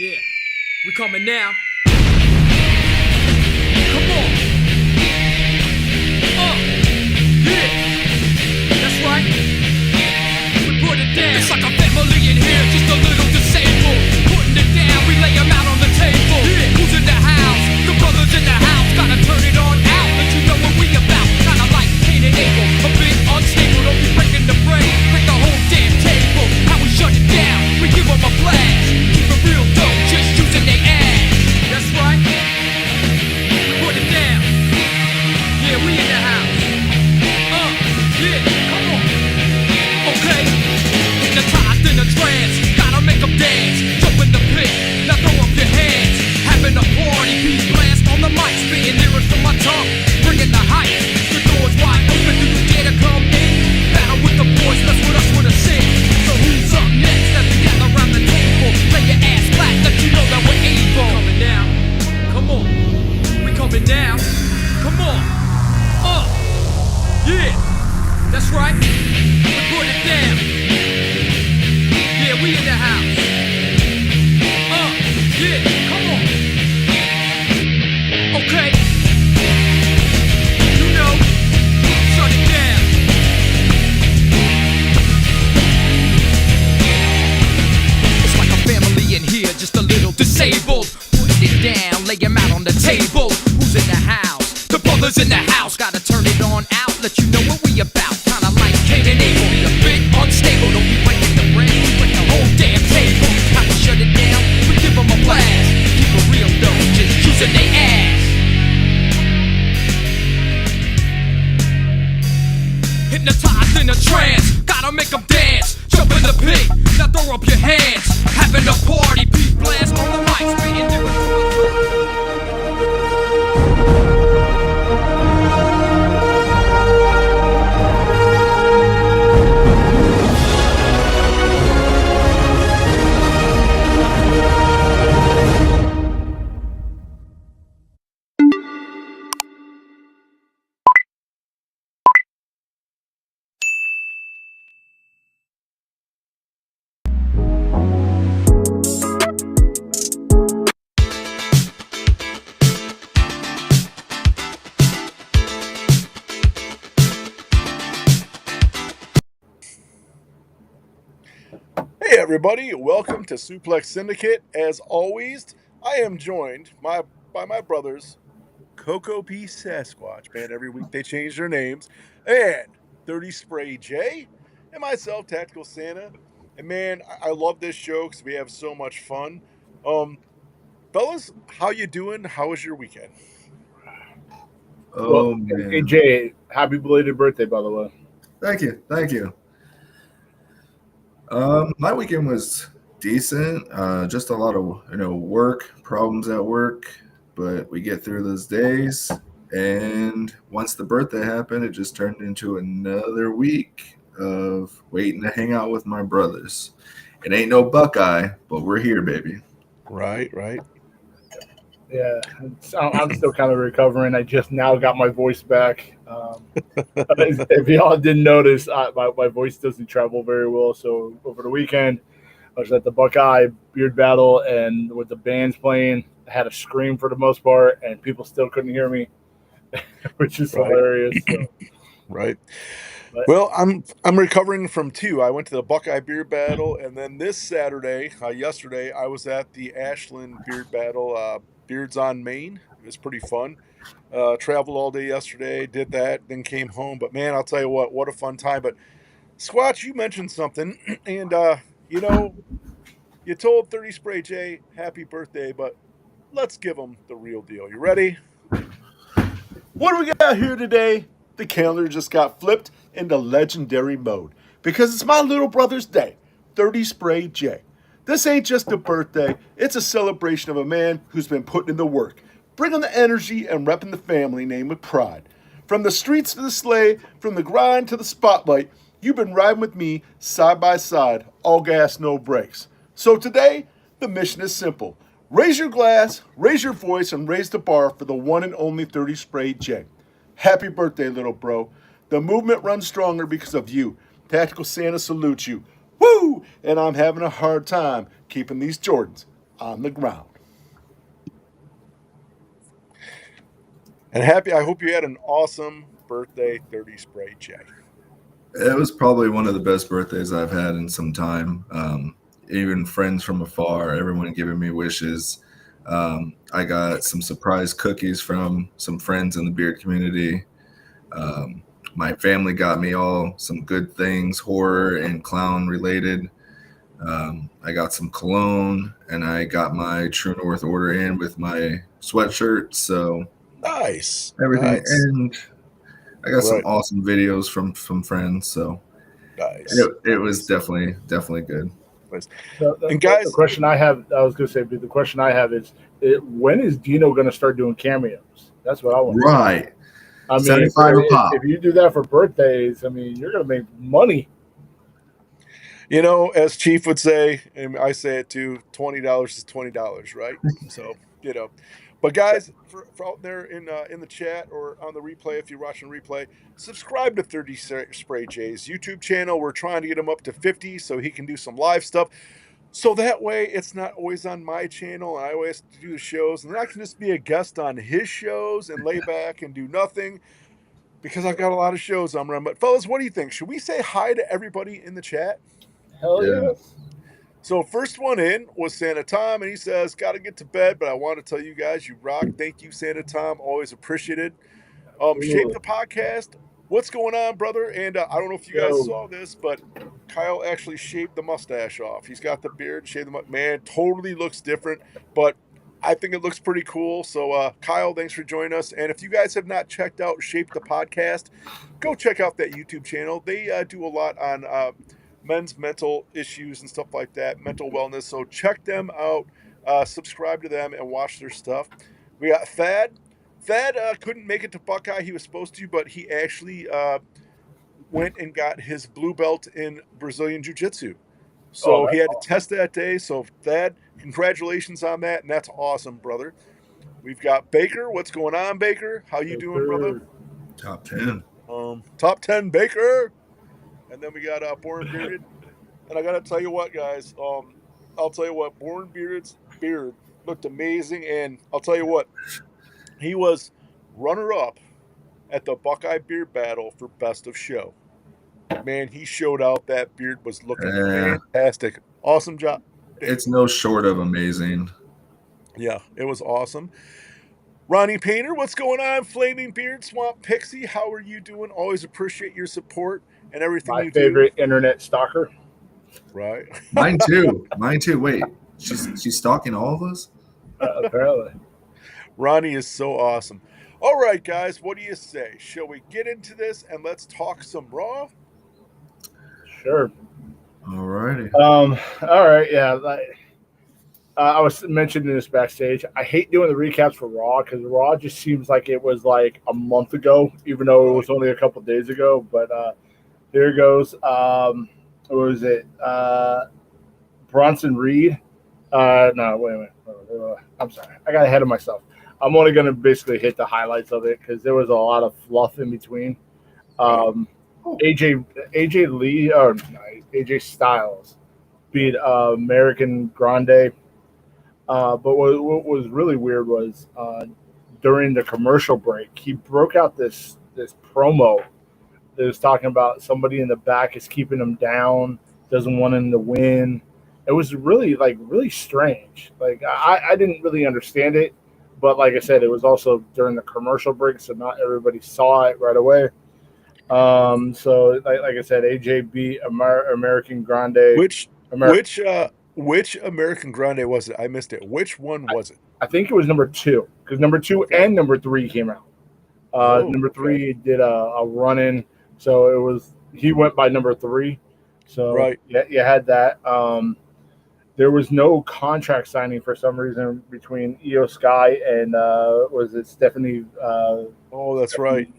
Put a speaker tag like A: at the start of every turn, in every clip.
A: Yeah, we coming now. Come on. Yeah, that's right. We put it down. It's like a family in here, just a little disabled. Putting it down, we lay them out on the table. Yeah. Who's in the house? The brothers in the house. Gotta turn it on out, let you know what we about. Kinda like Cain and Abel, a bit unstable. Don't be breaking the brain, break the whole damn table. How we shut it down, we give them a blast. Keep it real dope, just using they ass. That's right. We put it down. Yeah, we in the house. Yeah, come on. Okay. Hypnotized in a trance, gotta make them dance. Jump in the pit, now throw up your hands. Having a party, beat blast on the mic, spitting lyrics from my tongue, bringing the hype. The door's wide open, do you dare to come in? Battle with the boys, mess with us with a sin. So who's up next? Let's gather around the table. Lay your ass flat, let you know that we're able. Coming down, come on. We coming down, come on. Yeah, that's right. We put it down. Yeah, we in the house. Yeah, come on. Okay. You know, shut it down. It's like a family in here, just a little disabled. Putting it down, lay them out on the table. Who's in the house? The brothers in the house. Gotta turn it on out, let you know what we about. Kinda like Cain and Abel, be a bit unstable. Don't be breaking the brain, we break the whole damn table. How we shut it down, we give them a blast. Keep it real though, just using they ass. Hypnotized in a trance, gotta make them dance. Jump in the pit, now throw up your hands. Having a party, beat blast on the mic, spitting lyrics from my tongue.
B: Hey everybody, welcome to Suplex Syndicate. As always, I am joined by my brothers, Coco P. Sasquatch. Man, every week they change their names. And 30 Spray J, and myself, Tactical Santa. And man, I love this show because we have so much fun. Fellas, how you doing? How was your weekend?
C: Oh, man.
D: Hey Jay, happy belated birthday, by the way.
C: Thank you. My weekend was decent. Just a lot of work, problems at work, but we get through those days. And once the birthday happened, it just turned into another week of waiting to hang out with my brothers. It ain't no Buckeye, but we're here, baby.
B: Right.
D: Yeah, I'm still kind of recovering. I just now got my voice back. If y'all didn't notice, my voice doesn't travel very well. So over the weekend, I was at the Buckeye Beard Battle, and with the bands playing, I had to scream for the most part, and people still couldn't hear me, which is hilarious. So.
B: Right. Well, I'm recovering from two. I went to the Buckeye Beard Battle, and then this Saturday, yesterday, I was at the Ashland Beard Battle, Beards on Main. It was pretty fun. Traveled all day yesterday, did that, then came home. But man, I'll tell you what a fun time. But Squatch, you mentioned something, and you told 30 Spray J happy birthday, but let's give him the real deal. You ready? What do we got here today? The calendar just got flipped into legendary mode because it's my little brother's day, 30 Spray J. This ain't just a birthday, it's a celebration of a man who's been putting in the work, bringing the energy and repping the family name with pride. From the streets to the sleigh, from the grind to the spotlight, you've been riding with me side by side, all gas, no brakes. So today, the mission is simple. Raise your glass, raise your voice, and raise the bar for the one and only 30 Spray J. Happy birthday, little bro. The movement runs stronger because of you. Tactical Santa salutes you. Woo! And I'm having a hard time keeping these Jordans
E: on the ground.
B: And happy, I hope you had an awesome birthday, 30 Spray J.
C: It was probably one of the best birthdays I've had in some time. Even friends from afar, everyone giving me wishes. I got some surprise cookies from some friends in the beard community. My family got me all some good things, horror and clown related. I got some cologne, and I got my True North order in with my sweatshirt. So
B: Nice.
C: everything,
B: Nice.
C: and I got some
B: Right.
C: awesome videos from friends. So
B: Nice.
C: it was
B: Nice.
C: definitely good.
B: Nice.
D: The
B: And guys,
D: question I have, I was going to say, but the question I have is, when is Dino going to start doing cameos? That's what I want.
C: Right.
D: I mean,
C: 75 a pop.
D: if you do that for birthdays, I mean, you're going to make money.
B: you know, as Chief would say, and I say it too, $20 is $20, right? So, you know. But guys, for out there in the chat or on the replay, if you're watching replay, subscribe to 30 Spray J's YouTube channel. We're trying to get him up to 50 so he can do some live stuff. So that way it's not always on my channel and I always have to do the shows. And then I can just be a guest on his shows and lay back and do nothing because I've got a lot of shows I'm running. But fellas, what do you think? Should we say hi to everybody in the chat?
D: Hell
C: Yeah.
D: yes.
B: So first one in was Santa Tom, and he says, "Got to get to bed, but I want to tell you guys, you rock. Thank you, Santa Tom. Always appreciated. Shape the podcast. What's going on, brother? And I don't know if you guys
D: Yo.
B: saw this, but Kyle actually shaved the mustache off. He's got the beard, shaved the man. Totally looks different, but I think it looks pretty cool. So Kyle, thanks for joining us. And if you guys have not checked out Shape the Podcast, go check out that YouTube channel. They do a lot on men's mental issues and stuff like that, mental wellness. So check them out, subscribe to them, and watch their stuff. We got Thad. Thad couldn't make it to Buckeye. He was supposed to, but he actually went and got his blue belt in Brazilian Jiu-Jitsu. So he had to test that day. So Thad, congratulations on that, and that's awesome, brother. We've got Baker. What's going on, Baker? How you doing, brother?
C: Top 10.
B: Top 10, Baker. And then we got Born Bearded. And I got to tell you what, guys. I'll tell you what, Born Bearded's beard looked amazing. And I'll tell you what, he was runner-up at the Buckeye Beard Battle for Best of Show. Man, he showed out. That beard was looking fantastic. Awesome job.
C: It's no short of amazing.
B: Yeah, it was awesome. Ronnie Painter, what's going on? Flaming Beard, Swamp Pixie, how are you doing? Always appreciate your support and everything
D: My
B: you
D: favorite internet stalker.
B: Right.
C: Mine too. Mine too. Wait, she's stalking all of us?
D: Apparently.
B: Ronnie is so awesome. All right, guys, what do you say? Shall we get into this and let's talk some Raw?
D: Sure.
C: All righty.
D: All right. Yeah. I was mentioning this backstage. I hate doing the recaps for Raw because Raw just seems like it was like a month ago, even though it was only a couple days ago. But here it goes. What was it? Bronson Reed. No, wait a minute. I'm sorry. I got ahead of myself. I'm only going to basically hit the highlights of it because there was a lot of fluff in between. AJ Lee or AJ Styles beat American Grande. But what was really weird was during the commercial break, he broke out this promo that was talking about somebody in the back is keeping him down, doesn't want him to win. It was really strange. Like I didn't really understand it, but like I said, it was also during the commercial break, so not everybody saw it right away. So like I said, AJ beat American Grande.
B: Which American Grande was it? I missed it. Which one was it?
D: I think it was number 2 because number 2 and number 3 came out. Number 3 did a run-in, so he went by number 3. So
B: right.
D: Yeah, you had that. There was no contract signing for some reason between Io Sky and was it Stephanie?
B: That's right.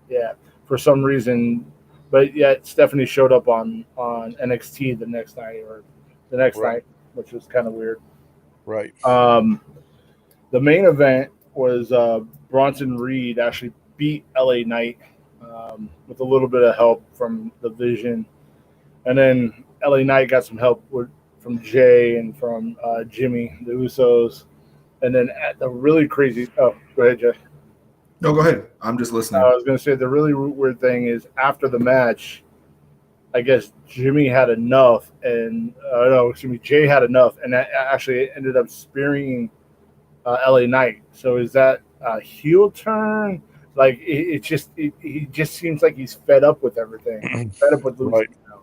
D: Yeah, for some reason, but yet Stephanie showed up on NXT the next night, which was kind of weird.
B: Right.
D: The main event was Bronson Reed actually beat LA Knight with a little bit of help from the Vision, and then LA Knight got some help from Jay and from Jimmy, the Usos, and then at the really crazy. Oh, go ahead, Jay.
C: No, go ahead. I'm just
D: I
C: listening.
D: was going to say the really weird thing is after the match, I guess Jimmy had enough, and no, excuse me, Jay had enough, and that actually ended up spearing LA Knight. So is that a heel turn? Like he just seems like he's fed up with everything, fed up with losing.
B: Right.
D: Now.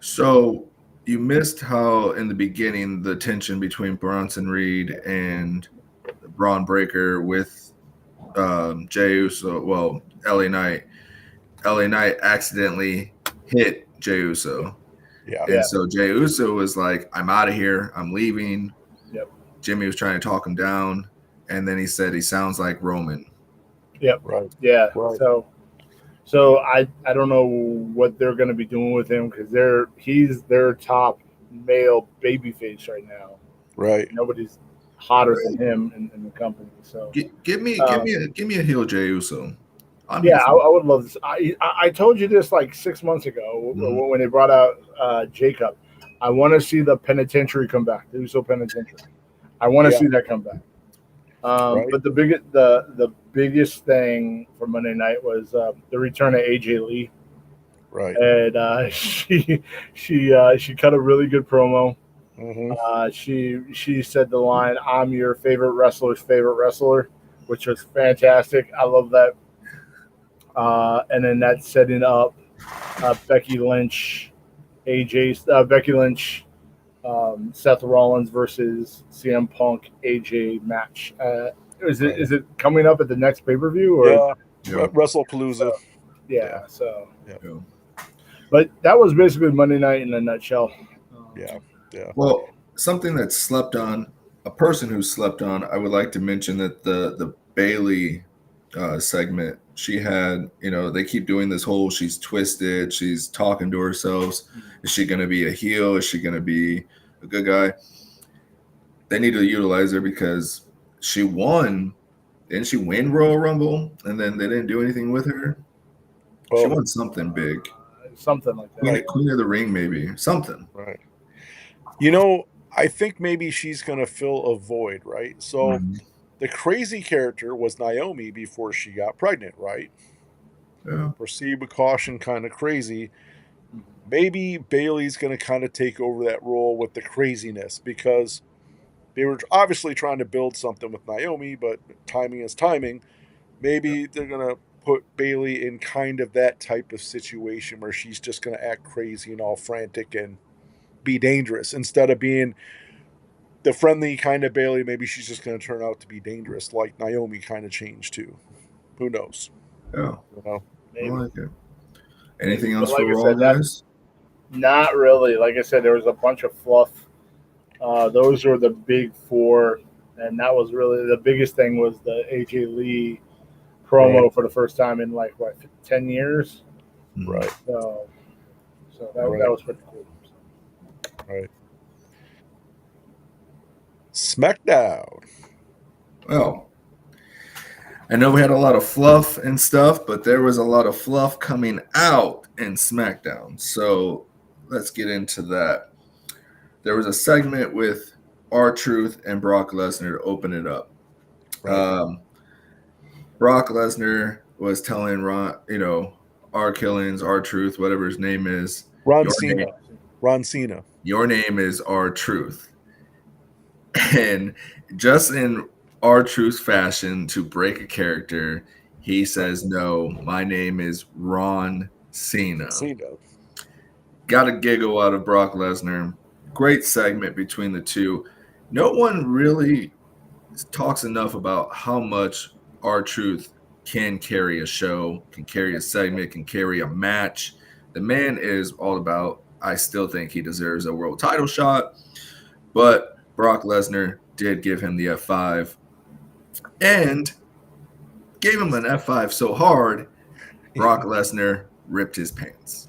C: So you missed how in the beginning the tension between Bronson Reed and Braun Breaker with Jey Uso, well, LA Knight. LA Knight accidentally hit Jey Uso.
B: Yeah.
C: And so Jey Uso was like, I'm out of here. I'm leaving.
D: Yep.
C: Jimmy was trying to talk him down. And then he said he sounds like Roman.
D: Yep.
B: Right.
D: Yeah.
B: Right.
D: So I don't know what they're going to be doing with him because he's their top male babyface right now.
B: Right.
D: Nobody's hotter than him in the company. So
C: Give me a heel Jey Uso.
D: Yeah, I would love this. I told you this like 6 months ago when they brought out Jacob. I want to see the penitentiary come back, the Uso penitentiary. I want to see that come back.
B: Right.
D: But the biggest thing for Monday night was the return of AJ Lee,
B: Right.
D: and she cut a really good promo.
B: Mm-hmm.
D: She said the line, "I'm your favorite wrestler's favorite wrestler," which was fantastic. I love that. And then that's setting up Becky Lynch, Becky Lynch, Seth Rollins versus CM Punk AJ match. Is it coming up at the next pay per view or?
B: Yeah.
C: Yeah.
B: WrestlePalooza.
D: Yeah. So.
C: Yeah.
D: But that was basically Monday night in a nutshell.
B: Yeah. Yeah.
C: Well, something that's slept on, a person who slept on, I would like to mention that the Bailey segment she had, they keep doing this whole she's twisted, she's talking to herself. Is she going to be a heel? Is she going to be a good guy? They need to utilize her because she won. Didn't she win Royal Rumble? And then they didn't do anything with her. She won something big.
D: Something like that.
C: Queen of the Ring, maybe. Something.
B: Right. I think maybe she's going to fill a void, right? So the crazy character was Naomi before she got pregnant, right?
C: Yeah.
B: Proceed with caution, kind of crazy. Maybe Bailey's going to kind of take over that role with the craziness because they were obviously trying to build something with Naomi, but timing is timing. Maybe they're going to put Bailey in kind of that type of situation where she's just going to act crazy and all frantic and be dangerous instead of being the friendly kind of Bailey. Maybe she's just going to turn out to be dangerous, like Naomi kind of changed too. Who knows?
C: Yeah.
D: Maybe.
C: I like it. Anything else
D: like
C: for Raw, guys?
D: Not really. Like I said, there was a bunch of fluff. Those were the big four, and that was really the biggest thing was the AJ Lee promo for the first time in 10 years.
B: Right.
D: So that was pretty cool.
B: Right. SmackDown.
C: Well, I know we had a lot of fluff and stuff, but there was a lot of fluff coming out in SmackDown. So let's get into that. There was a segment with R-Truth and Brock Lesnar to open it up.
B: Right.
C: Brock Lesnar was telling R-Killings, R-Truth, whatever his name is.
B: Ron Cena.
C: Your name is R-Truth. And just in R-Truth fashion, to break a character, he says, no, my name is Ron Cena. Got a giggle out of Brock Lesnar. Great segment between the two. No one really talks enough about how much R-Truth can carry a show, can carry a segment, can carry a match. The man is all about, I still think he deserves a world title shot, but Brock Lesnar did give him the F5 and gave him an F5 so hard, Brock Lesnar ripped his pants.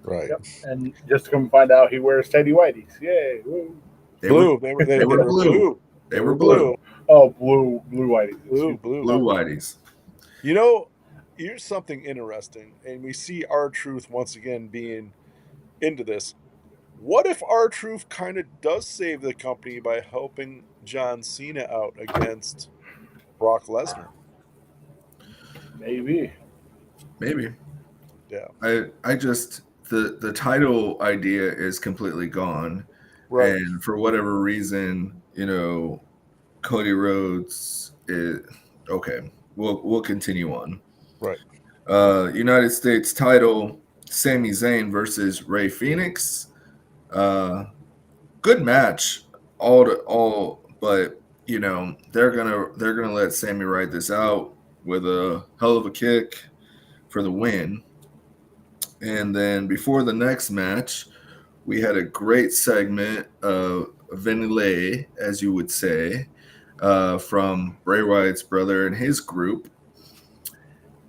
B: Right.
D: Yep. And just to come find out, he wears Teddy Whiteys. Yay. Woo.
C: They were blue. They were blue.
D: Oh, blue Whiteys.
C: Blue Whiteys.
B: Here's something interesting, and we see R-Truth once again being into this. What if R-Truth kind of does save the company by helping John Cena out against Brock Lesnar?
D: Maybe.
C: Maybe.
B: Yeah.
C: I just the title idea is completely gone.
B: Right.
C: And for whatever reason, Cody Rhodes is okay. We'll continue on.
B: Right.
C: United States title, Sami Zayn versus Rey Fenix. Good match, but they're gonna let Sami ride this out with a hell of a kick for the win. And then before the next match, we had a great segment of Vanille, as you would say, from Bray Wyatt's brother and his group,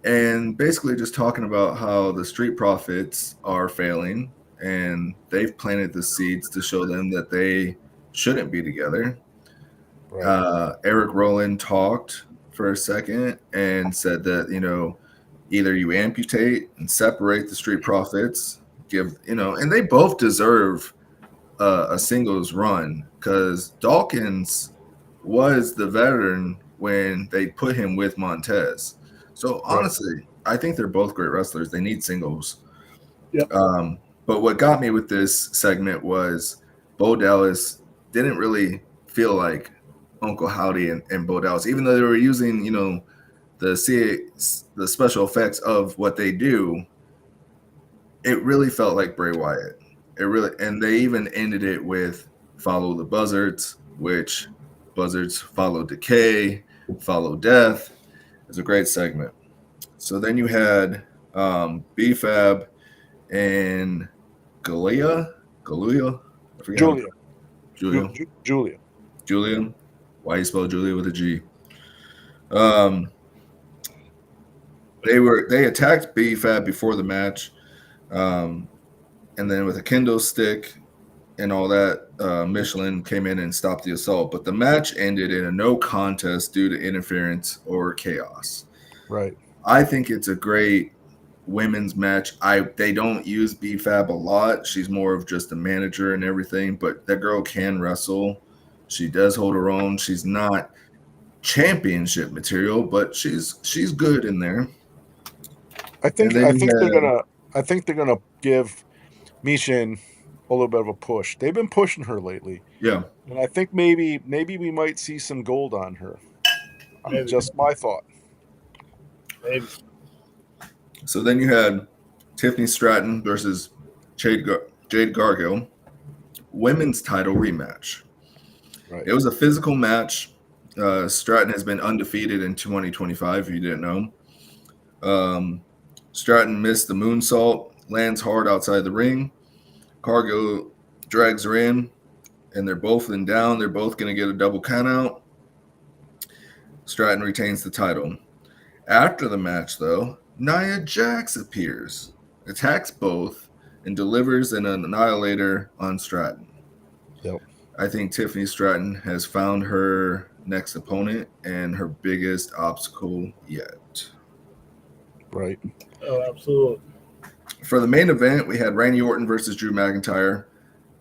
C: and basically just talking about how the Street Profits are failing and they've planted the seeds to show them that they shouldn't be together.
B: Right.
C: Eric Rowland talked for a second and said that, either you amputate and separate the Street Profits, and they both deserve a singles run because Dawkins was the veteran when they put him with Montez. So honestly, I think they're both great wrestlers. They need singles.
D: Yep.
C: But what got me with this segment was Bo Dallas didn't really feel like Uncle Howdy and Bo Dallas, even though they were using, the special effects of what they do. It really felt like Bray Wyatt. And they even ended it with follow the buzzards, which buzzards follow decay, follow death. It's a great segment. So then you had B-Fab and Galia. I forget. Julia. Why you spell Julia with a G? They attacked B-Fab before the match, and then with a kendo stick and all that, Michelin came in and stopped the assault. But the match ended in a no contest due to interference or chaos.
B: Right.
C: I think it's a great women's match. They don't use B-Fab a lot. She's more of just a manager and everything, but that girl can wrestle. She does hold her own. She's not championship material, but she's good in there.
B: I think they're gonna give Michin a little bit of a push. They've been pushing her lately.
C: Yeah.
B: And I think maybe we might see some gold on her. Just my thought.
D: Maybe.
C: So then you had Tiffany Stratton versus Jade Gargill, women's title rematch.
B: Right.
C: It was a physical match. Stratton has been undefeated in 2025, if you didn't know. Stratton missed the moonsault, lands hard outside the ring. Cargill drags her in, and they're both down. They're both going to get a double countout. Stratton retains the title. After the match, though, Nia Jax appears, attacks both, and delivers an annihilator on Stratton.
B: Yep.
C: I think Tiffany Stratton has found her next opponent and her biggest obstacle yet.
B: Right.
D: Oh, absolutely.
C: For the main event, we had Randy Orton versus Drew McIntyre.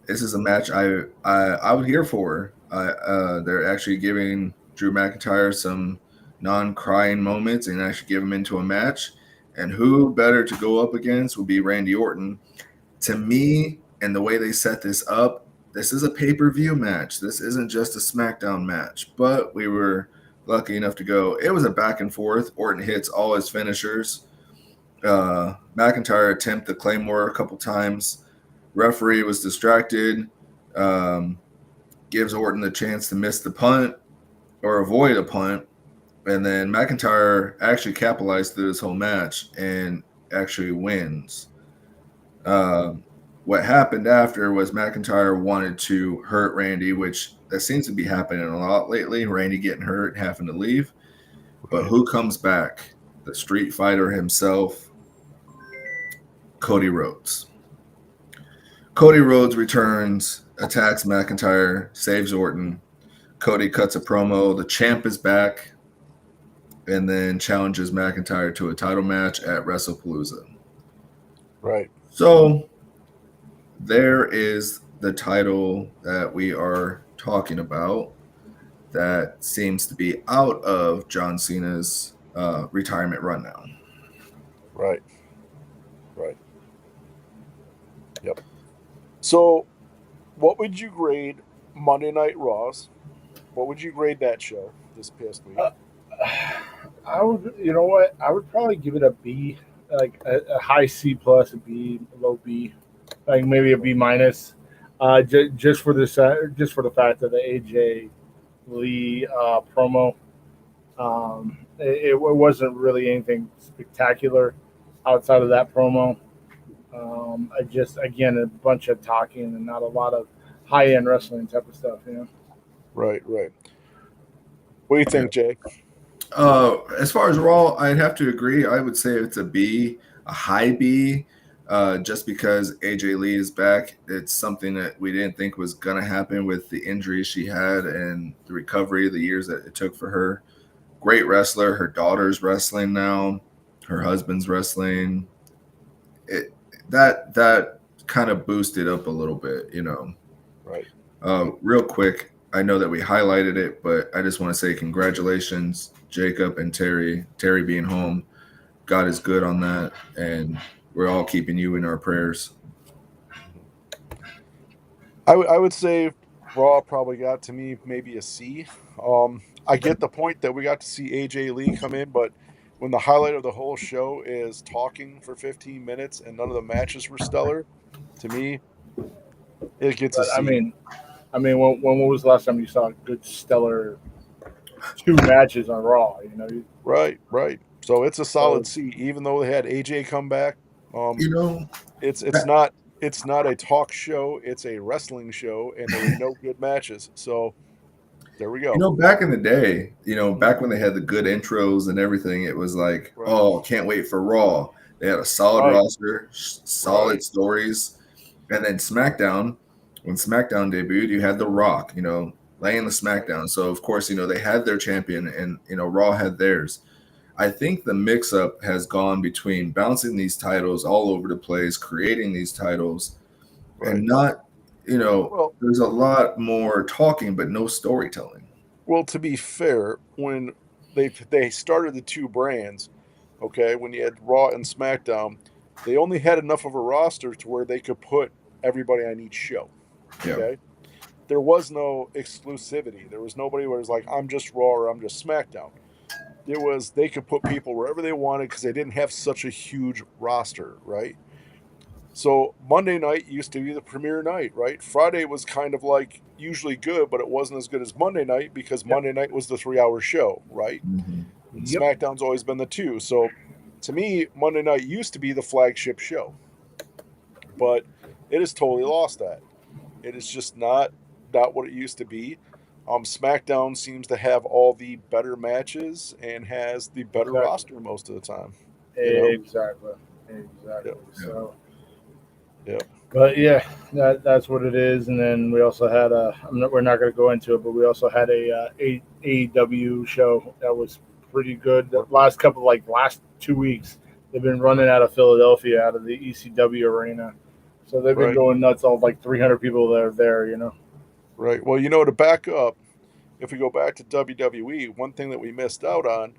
C: This is a match I would hear for. They're actually giving Drew McIntyre some non-crying moments and actually give him into a match. And who better to go up against would be Randy Orton. To me, and the way they set this up, this is a pay-per-view match. This isn't just a SmackDown match. But we were lucky enough to go. It was a back and forth. Orton hits all his finishers. McIntyre attempted the Claymore a couple times. Referee was distracted. Gives Orton the chance to miss the punt or avoid a punt. And then McIntyre actually capitalized through this whole match and actually wins. What happened after was McIntyre wanted to hurt Randy, which that seems to be happening a lot lately. Randy getting hurt, having to leave. But who comes back? The Street Fighter himself, Cody Rhodes. Cody Rhodes returns, attacks McIntyre, saves Orton. Cody cuts a promo. The champ is back, and then challenges McIntyre to a title match at WrestlePalooza.
B: Right.
C: So there is the title that we are talking about that seems to be out of John Cena's retirement run now.
B: Right. Right. Yep. So, what would you grade Monday Night Raws? What would you grade that show this past week?
D: I would, you know what? I would probably give it a B, like a high C plus, a B, a low B, like maybe a B minus, just for this, just for the fact of the AJ Lee promo. It wasn't really anything spectacular outside of that promo. I just, again, a bunch of talking and not a lot of high end wrestling type of stuff.
B: Right. Right. What do you think, Jay?
C: As far as Raw, I'd have to agree. I would say it's a B, a high B, just because AJ Lee is back. It's something that we didn't think was going to happen with the injuries she had and the recovery, the years that it took for her. Great wrestler. Her daughter's wrestling now. Her husband's wrestling. That kind of boosted up a little bit,
B: Right.
C: Real quick, I know that we highlighted it, but I just want to say congratulations, Jacob and Terry. Terry being home, God is good on that, and we're all keeping you in our prayers.
B: I would say Raw probably got to me maybe a C. I get the point that we got to see AJ Lee come in, but when the highlight of the whole show is talking for 15 minutes and none of the matches were stellar, to me, it gets a
D: But
B: C.
D: when was the last time you saw a good stellar 2 matches on Raw?
B: Right. So it's a solid C, even though they had AJ come back. It's not a talk show; it's a wrestling show, and there were no good matches. So there we go.
C: Back in the day, back when they had the good intros and everything, it was like,
B: Right.
C: oh, can't wait for Raw. They had a solid
B: Right.
C: roster, solid
B: Right.
C: stories. And then SmackDown, when SmackDown debuted, you had The Rock, laying the SmackDown. So, of course, they had their champion and, Raw had theirs. I think the mix-up has gone between bouncing these titles all over the place, creating these titles,
B: Right.
C: and not,
B: Well,
C: there's a lot more talking, but no storytelling.
B: Well, to be fair, when they started the two brands, okay, when you had Raw and SmackDown, they only had enough of a roster to where they could put everybody on each show. Okay.
C: Yeah.
B: There was no exclusivity. There was nobody where it was like, I'm just Raw or I'm just SmackDown. It was they could put people wherever they wanted because they didn't have such a huge roster, right? So Monday night used to be the premiere night, right? Friday was kind of like usually good, but it wasn't as good as Monday night because Monday night was the 3-hour show, right?
C: Mm-hmm.
D: Yep.
B: SmackDown's always been the 2. So to me, Monday night used to be the flagship show, but it has totally lost that. It is just not what it used to be. SmackDown seems to have all the better matches and has the better roster most of the time.
D: Exactly.
B: Yep.
D: So.
B: Yeah.
D: But yeah, that's what it is. And then we also had we're not going to go into it, but we also had a AEW show that was pretty good. The last 2 weeks, they've been running out of Philadelphia, out of the ECW arena. So they've been going nuts. All 300 people that are there,
B: Right. Well, to back up, if we go back to WWE, one thing that we missed out on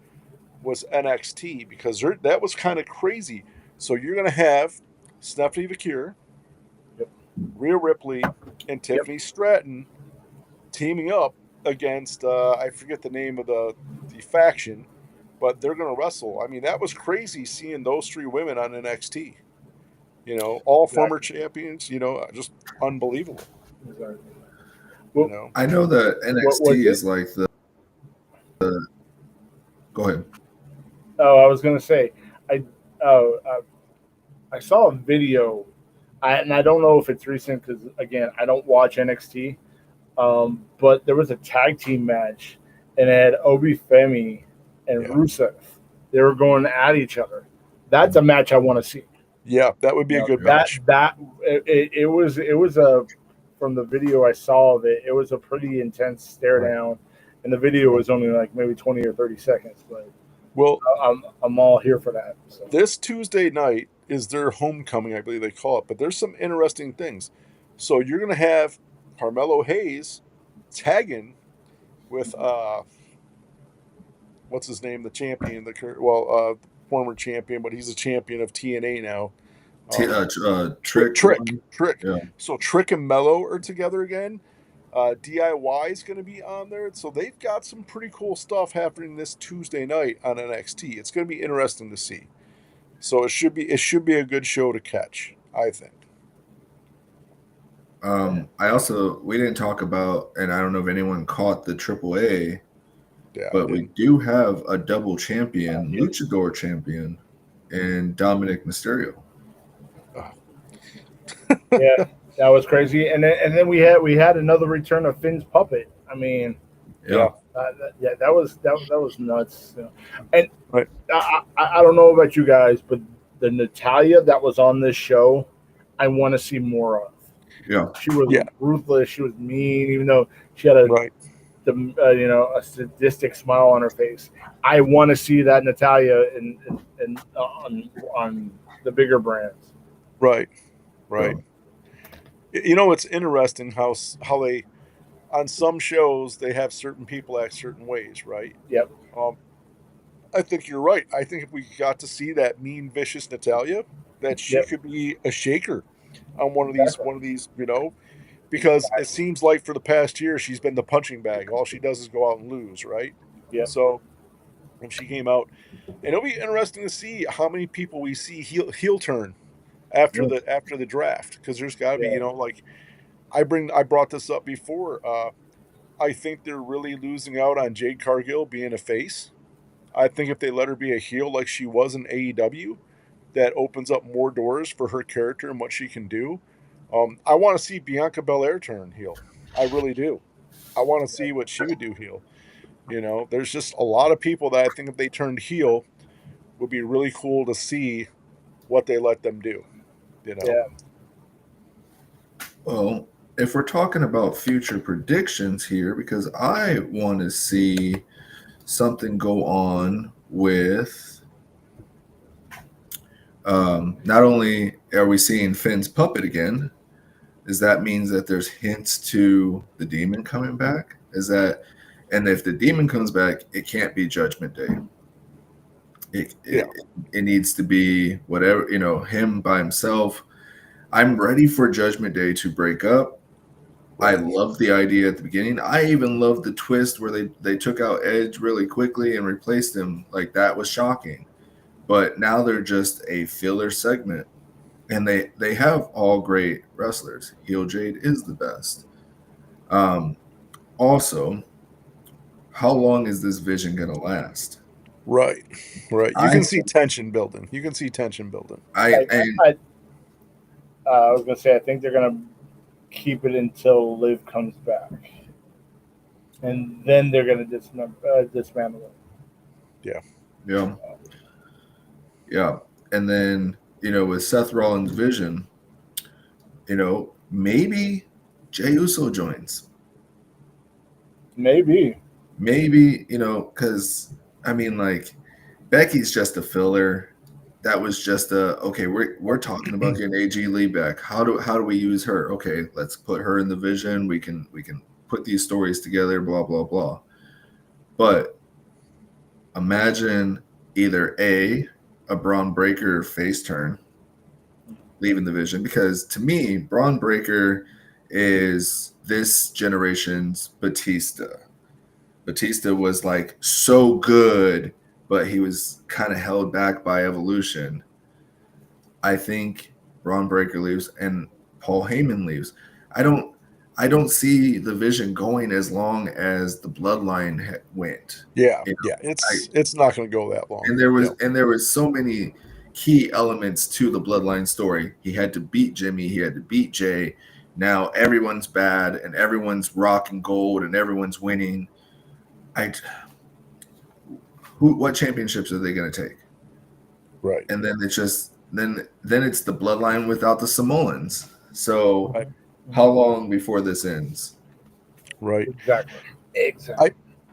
B: was NXT because that was kind of crazy. So you're going to have Stephanie Vakir, Rhea Ripley, and Tiffany Stratton teaming up against I forget the name of the faction, but they're going to wrestle. I mean, that was crazy seeing those 3 women on NXT. All former champions. Just unbelievable.
D: Exactly.
B: Well,
C: I know that NXT is like the. Go ahead.
D: Oh, I was going to say, I saw a video, and I don't know if it's recent because, again, I don't watch NXT, but there was a tag team match, and it had Obi Femi and Rusev. They were going at each other. That's a match I want to see.
B: Yeah, that would be a good match.
D: It was from the video I saw of it, it was a pretty intense stare down, and the video was only maybe 20 or 30 seconds. But I'm all here for that. So.
B: This Tuesday night is their homecoming, I believe they call it. But there's some interesting things. So you're going to have Carmelo Hayes tagging with what's his name, the champion, former champion, but he's a champion of TNA now.
C: Trick.
B: Trick.
C: Yeah.
B: So Trick and Mello are together again. DIY is going to be on there, so they've got some pretty cool stuff happening this Tuesday night on NXT. It's going to be interesting to see. So it should be a good show to catch, I think.
C: We didn't talk about, and I don't know if anyone caught the AAA, but we
B: didn't.
C: do have a double champion, luchador champion, and Dominic Mysterio.
D: Yeah, that was crazy. And then we had another return of Finn's puppet. I mean,
C: Yeah.
D: that was nuts. And
B: Right.
D: I don't know about you guys, but the Natalia that was on this show, I want to see more of.
C: Yeah.
D: She was ruthless. She was mean, even though she had a sadistic smile on her face. I want to see that Natalia on the bigger brands.
B: Right. You know, it's interesting how they, on some shows, they have certain people act certain ways, right?
D: Yep.
B: I think you're right. I think if we got to see that mean, vicious Natalia, that she could be a shaker on one of these, because it seems like for the past year she's been the punching bag. All she does is go out and lose, right?
D: Yeah.
B: So if she came out, and it'll be interesting to see how many people we see heel turn after the draft, because there's got to be, like I brought this up before. I think they're really losing out on Jade Cargill being a face. I think if they let her be a heel like she was in AEW, that opens up more doors for her character and what she can do. I want to see Bianca Belair turn heel. I really do. I want to see what she would do heel. There's just a lot of people that I think if they turned heel would be really cool to see what they let them do.
D: Yeah.
C: Well, if we're talking about future predictions here, because I want to see something go on with not only are we seeing Finn's puppet again, does that means that there's hints to the demon coming back? And if the demon comes back, it can't be Judgment Day. It needs to be whatever, him by himself. I'm ready for Judgment Day to break up. I love the idea at the beginning. I even love the twist where they took out Edge really quickly and replaced him. Like, that was shocking. But now they're just a filler segment. And they have all great wrestlers. Heel Jade is the best. Also, how long is this vision going to last?
B: Right. You can see tension building.
C: I
D: was going to say, I think they're going to keep it until Liv comes back. And then they're going to dismantle it.
C: Yeah. And then, with Seth Rollins' vision, maybe Jey Uso joins.
D: Maybe,
C: because, Becky's just a filler. That was just okay, we're talking about getting AG Lee back. How do we use her? Okay, let's put her in the vision. We can put these stories together, blah, blah, blah. But imagine either a Braun Breaker face turn, leaving the vision, because to me, Braun Breaker is this generation's Batista. Batista was like so good, but he was kind of held back by Evolution. I think Braun Breaker leaves and Paul Heyman leaves. I don't see the vision going as long as the Bloodline went.
B: It's not going to go that long.
C: And there was so many key elements to the Bloodline story. He had to beat Jimmy. He had to beat Jay. Now everyone's bad and everyone's rock and gold and everyone's winning. What championships are they going to take?
B: Right.
C: And then it's just then it's the Bloodline without the Samoans. So how long before this ends?
B: Right.
D: Exactly.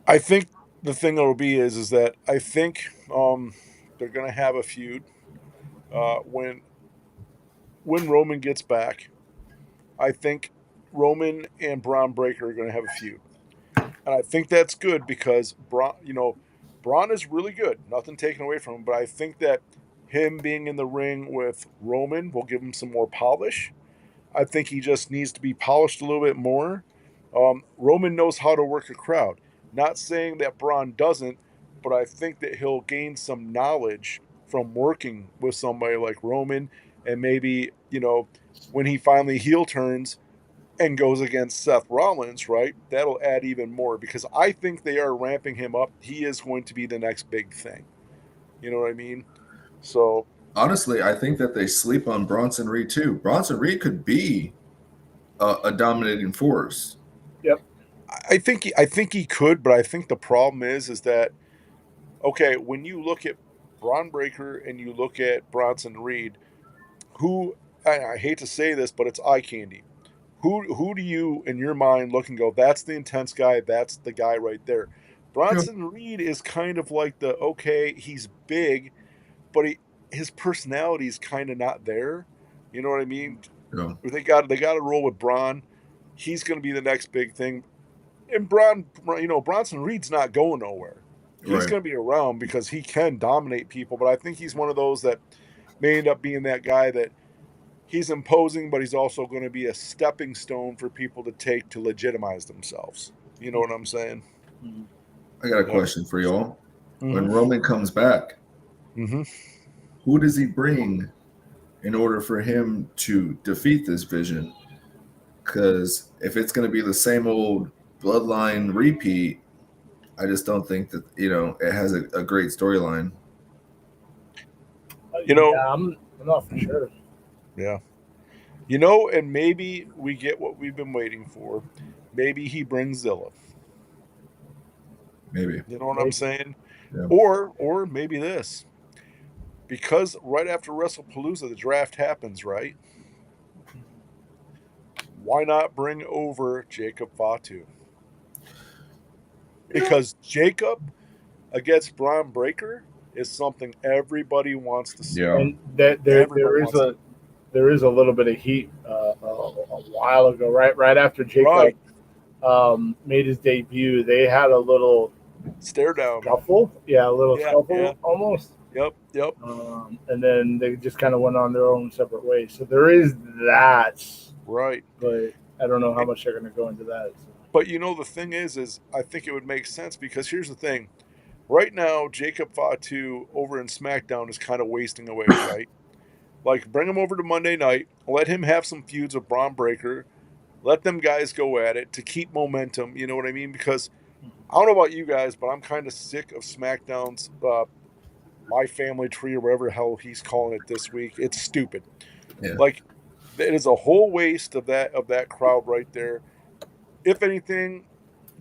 B: I think the thing that will be is that I think they're going to have a feud when when Roman gets back, I think Roman and Braun Breaker are going to have a feud. And I think that's good because Braun is really good. Nothing taken away from him, but I think that him being in the ring with Roman will give him some more polish. I think he just needs to be polished a little bit more. Roman knows how to work a crowd. Not saying that Braun doesn't, but I think that he'll gain some knowledge from working with somebody like Roman, and maybe when he finally heel turns and goes against Seth Rollins, right? That'll add even more because I think they are ramping him up. He is going to be the next big thing. You know what I mean? So
C: Honestly, I think that they sleep on Bronson Reed too. Bronson Reed could be a dominating force.
D: Yep.
B: I think he could, but I think the problem is that okay, when you look at Braun Breaker and you look at Bronson Reed, who I hate to say this, but it's eye candy. Who do you in your mind look and go, that's the intense guy, that's the guy right there. Bronson Reed is kind of like the okay, he's big, but his personality is kind of not there. You know what I mean?
C: Yeah.
B: They got to roll with Braun. He's going to be the next big thing. And Bronson Reed's not going nowhere. He's
C: Right.
B: going to be around because he can dominate people, but I think he's one of those that may end up being that guy that he's imposing, but he's also going to be a stepping stone for people to take to legitimize themselves. You know what I'm saying?
C: I got a question for y'all.
B: Mm-hmm.
C: When Roman comes back,
B: Mm-hmm.
C: who does he bring in order for him to defeat this Vision? Because if it's going to be the same old bloodline repeat, I just don't think that it has a great storyline.
D: I'm not for sure.
B: Yeah. And maybe we get what we've been waiting for. Maybe he brings Zilla.
C: Maybe.
B: You know what I'm saying?
C: Yeah.
B: Or maybe this. Because right after WrestlePalooza, the draft happens, right? Why not bring over Jacob Fatu? Because Jacob against Braun Breaker is something everybody wants to see.
C: Yeah.
D: And there is a little bit of heat a while ago, right after Jacob made his debut. They had a little
B: stare down
D: scuffle, scuffle almost.
B: Yep.
D: And then they just kind of went on their own separate ways. So there is that,
B: right?
D: But I don't know how much they're going to go into that. So.
B: But the thing is I think it would make sense because here's the thing. Right now, Jacob Fatu over in SmackDown is kind of wasting away, right? Like, bring him over to Monday night. Let him have some feuds with Braun Breaker. Let them guys go at it to keep momentum. You know what I mean? Because I don't know about you guys, but I'm kind of sick of SmackDown's My Family Tree or whatever the hell he's calling it this week. It's stupid.
C: Yeah.
B: Like, it is a whole waste of that crowd right there. If anything,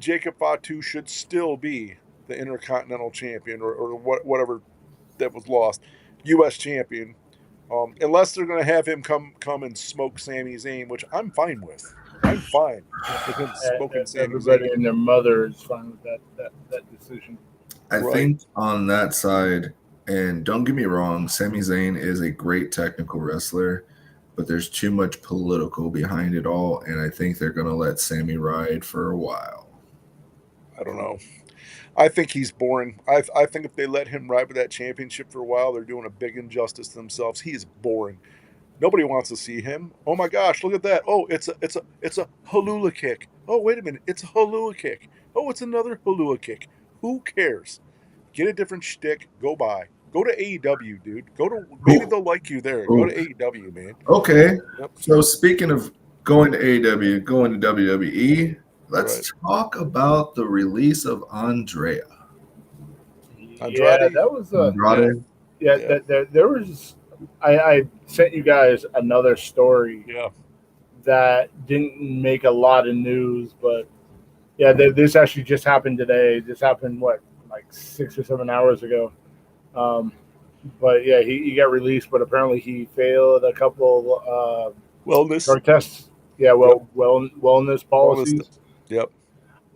B: Jacob Fatu should still be the Intercontinental Champion or whatever that was lost, U.S. Champion. Unless they're going to have him come and smoke Sami Zayn, which I'm fine with. I'm fine with him smoking Sami Zayn.
D: Everybody and their mother is fine with that decision.
C: I think on that side, and don't get me wrong, Sami Zayn is a great technical wrestler, but there's too much political behind it all, and I think they're going to let Sami ride for a while.
B: I don't know. I think he's boring. I think if they let him ride with that championship for a while, they're doing a big injustice to themselves. He is boring. Nobody wants to see him. Oh my gosh, look at that. Oh, it's a halula kick. Oh, wait a minute. It's a halula kick. Oh, it's another halula kick. Who cares? Get a different shtick. Go by. Go to AEW, dude. Maybe they'll like you there. Go to AEW, man.
C: Okay. Yep. So speaking of going to AEW, going to WWE, let's talk about the release of Andrea.
D: Yeah, that was Andrade. There was. I sent you guys another story.
B: Yeah. That
D: didn't make a lot of news, but this actually just happened today. This happened like 6 or 7 hours ago. But yeah, he got released, but apparently he failed a couple
B: wellness
D: drug tests. Yeah, wellness policies.
B: Yep.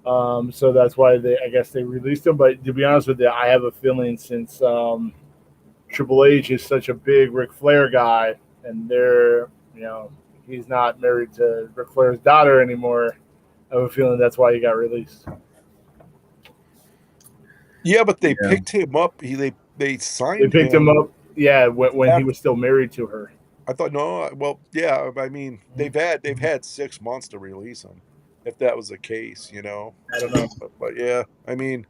D: So that's why I guess they released him. But to be honest with you, I have a feeling since Triple H is such a big Ric Flair guy, and they're he's not married to Ric Flair's daughter anymore. I have a feeling that's why he got released.
B: Yeah, but they
C: Yeah.
B: picked him up. They
D: They
B: signed
D: picked him up, when he was still married to her.
B: I thought no. Well, yeah. I mean, they've had 6 months to release him, if that was the case.
D: I don't know.
B: But yeah, I mean,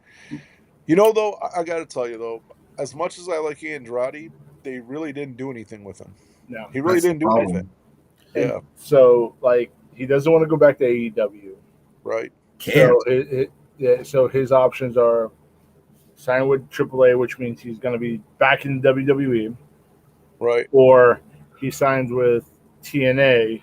B: though, I got to tell you though, as much as I like Andrade, they really didn't do anything with him.
D: No.
B: He really
C: That's the
B: didn't do
C: problem.
B: anything.
D: And
B: Yeah,
D: so, he doesn't want to go back to AEW.
B: right.
C: Can't.
D: So his options are sign with AAA, which means he's going to be back in WWE,
B: Right.
D: or he signs with TNA,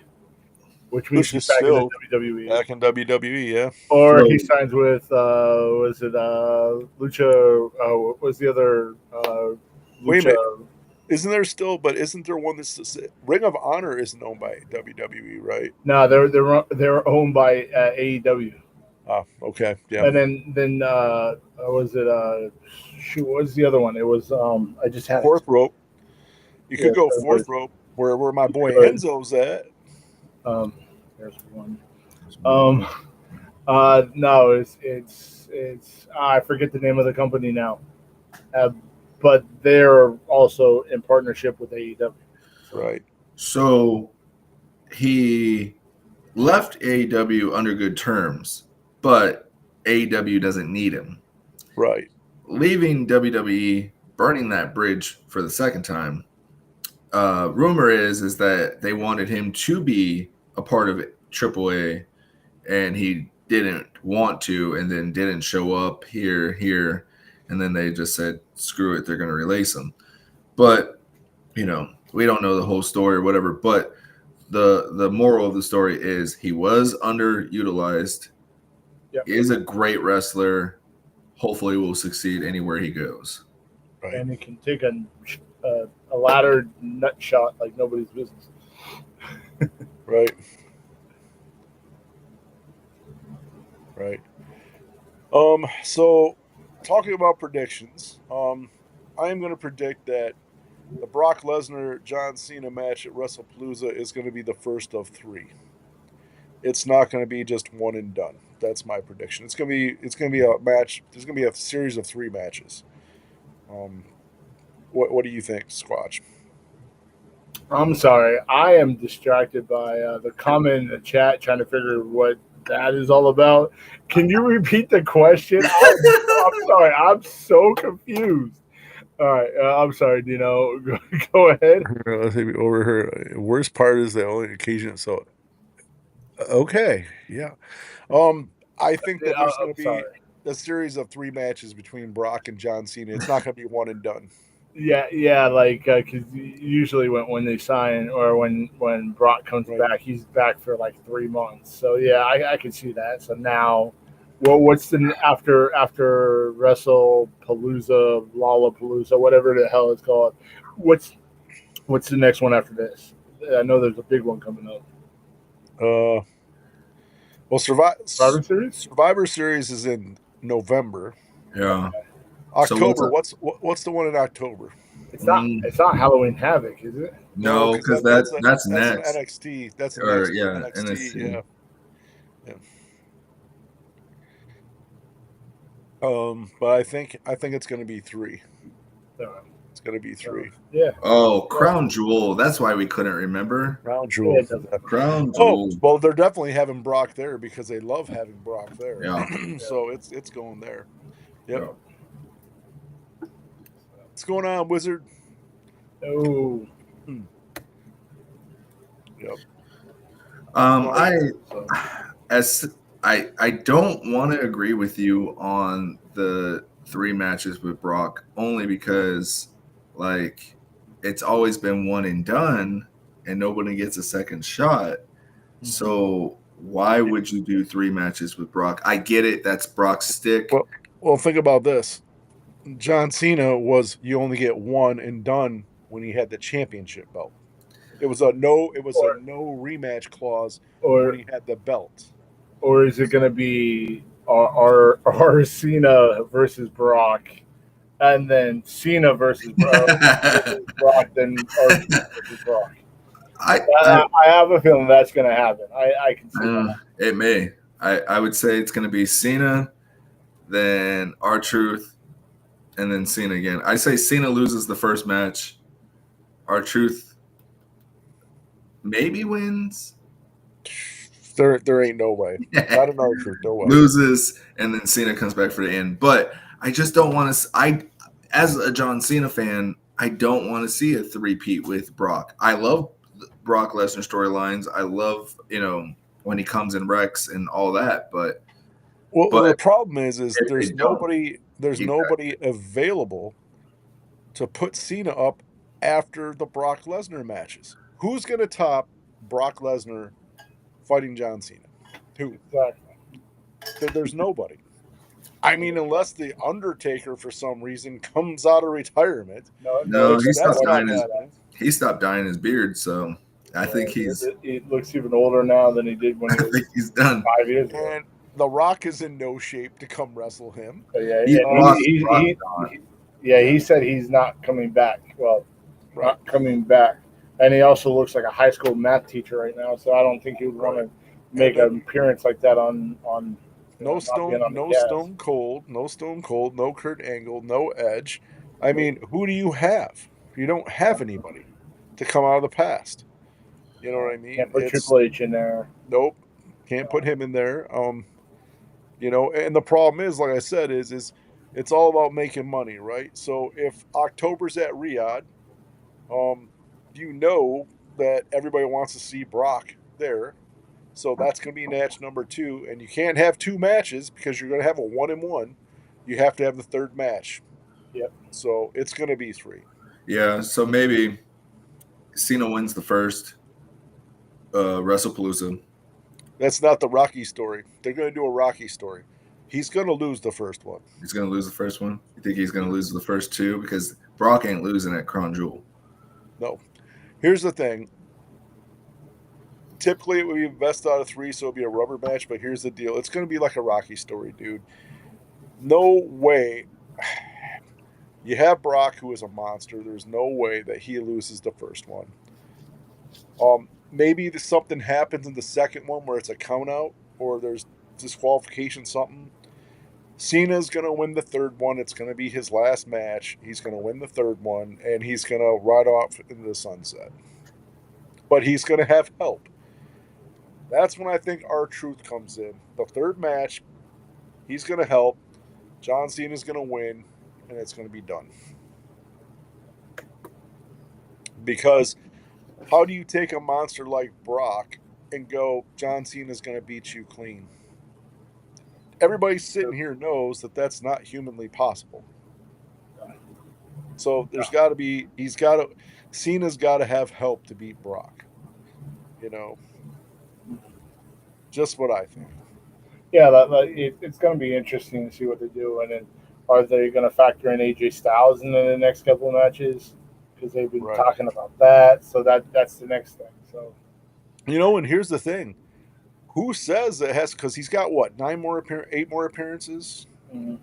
D: which means
B: Which
D: he's
B: is
D: back in
B: still
D: the WWE.
B: back in WWE, yeah.
D: Or
C: So-
D: he signs with Lucha? What was the other
B: Wait a
D: Lucha?
B: minute. Isn't there one that's Ring of Honor isn't owned by WWE, right?
D: No, they're owned by AEW.
B: Ah, okay, yeah.
D: And then was it what was the other one? It was I just had
B: Fourth rope. You could go
D: it
B: fourth
D: was-
B: rope where my boy
D: could.
B: Enzo's at.
D: There's one. No, it's I forget the name of the company now, but they're also in partnership with AEW.
B: Right.
C: So he left AEW under good terms, but AEW doesn't need him.
B: Right.
C: Leaving WWE, burning that bridge for the second time. Rumor is that they wanted him to be a part of AAA, and he didn't want to, and then didn't show up here, and then they just said, "Screw it, they're going to release him." But we don't know the whole story or whatever. But the moral of the story is he was underutilized.
D: Yep.
C: Is a great wrestler. Hopefully, will succeed anywhere he goes.
B: Right.
D: And he can take a ladder nut shot like nobody's business.
B: Right. Right. So talking about predictions, I am going to predict that the Brock Lesnar John Cena match at WrestlePalooza is going to be the first of 3. It's not going to be just one and done. That's my prediction. It's going to be a match. There's going to be a series of 3 matches. What do you think, Squatch?
D: I'm sorry, I am distracted by the comment in the chat trying to figure what that is all about. Can you repeat the question? I'm sorry, I'm so confused. All right, I'm sorry, Dino. Go ahead.
B: Over her. Worst part is the only occasion. So, okay, yeah. I think that there's going to be a series of 3 matches between Brock and John Cena. It's not going to be one and done.
D: Yeah, because usually when they sign or when Brock comes back, he's back for like 3 months. So yeah, I can see that. So now, what's the after WrestlePalooza, Lollapalooza, whatever the hell it's called? What's the next one after this? I know there's a big one coming up.
B: Well, Survivor Series is in November.
C: Yeah.
B: October. What's the one in October?
D: It's not Halloween Havoc, is it?
C: No, because that's next.
B: An NXT. That's
C: or
B: next.
C: yeah,
B: NXT. Yeah. But I think it's going to be 3. It's going to be 3.
D: Yeah.
C: Oh, Crown Jewel. That's why we couldn't remember.
B: Crown Jewel.
C: Crown Jewel.
B: Oh, well, they're definitely having Brock there because they love having Brock there.
C: Yeah.
B: So it's going there. Yep. What's going on, Wizard?
D: Oh.
B: Yep.
C: I don't want to agree with you on the 3 matches with Brock, only because it's always been one and done and nobody gets a second shot. So why would you do 3 matches with Brock? I get it. That's Brock's stick.
B: Well, think about this. John Cena you only get one and done when he had the championship belt. It was a no rematch clause when he had the belt.
D: Or is it going to be our Cena versus Brock, and then Cena versus Brock, then our Cena versus Brock? I have a feeling that's going to happen. I can see that.
C: It may. I would say it's going to be Cena, then R-Truth, and then Cena again. I say Cena loses the first match. R-Truth maybe wins.
B: There ain't no way. Not an R-Truth, no way.
C: Loses, and then Cena comes back for the end. But I just don't want to. As a John Cena fan, I don't want to see a three-peat with Brock. I love Brock Lesnar storylines. I love, when he comes and wrecks and all that. But
B: the problem is there's
C: nobody
B: available to put Cena up after the Brock Lesnar matches. Who's going to top Brock Lesnar fighting John Cena? Who?
D: Exactly.
B: There's nobody. I mean, unless the Undertaker for some reason comes out of retirement.
C: No, he stopped dyeing his beard, so I think
D: he looks even older now than he did when
C: he's done
D: 5 years ago.
B: And The Rock is in no shape to come wrestle him.
D: But he said he's not coming back. Well, not coming back. And he also looks like a high school math teacher right now, so I don't think he would want to make an appearance like that on
B: no Stone Cold, no Kurt Angle, no Edge. I mean, who do you have? You don't have anybody to come out of the past. You know what I mean?
D: Can't put Triple H in there.
B: Nope. Can't put him in there. And the problem is, like I said, is it's all about making money, right? So if October's at Riyadh, that everybody wants to see Brock there. So that's going to be match number 2. And you can't have 2 matches because you're going to have a 1-1. You have to have the third match.
D: Yep.
B: So it's going to be 3.
C: Yeah, so maybe Cena wins the first WrestlePalooza.
B: That's not the Rocky story. They're going to do a Rocky story. He's going to lose the first one.
C: He's going to lose the first one? You think he's going to lose the first 2? Because Brock ain't losing at Crown Jewel.
B: No. Here's the thing. Typically, it would be best out of 3, so it would be a rubber match, but here's the deal. It's going to be like a Rocky story, dude. No way. You have Brock, who is a monster. There's no way that he loses the first one. Maybe something happens in the second one where it's a count-out or there's disqualification, something. Cena's going to win the third one. It's going to be his last match. He's going to win the third one, and he's going to ride off into the sunset. But he's going to have help. That's when I think R-Truth comes in. The third match, he's going to help. John Cena's going to win, and it's going to be done. Because how do you take a monster like Brock and go, John Cena's going to beat you clean? Everybody sitting here knows that that's not humanly possible. So there's got to be, Cena's got to have help to beat Brock. Just what I think.
D: Yeah, it's going to be interesting to see what they do. And then are they going to factor in AJ Styles in the next couple of matches? Because they've been talking about that. So that's the next thing. So,
B: and here's the thing. Who says it has, because he's got 8 more appearances?
D: Mm-hmm.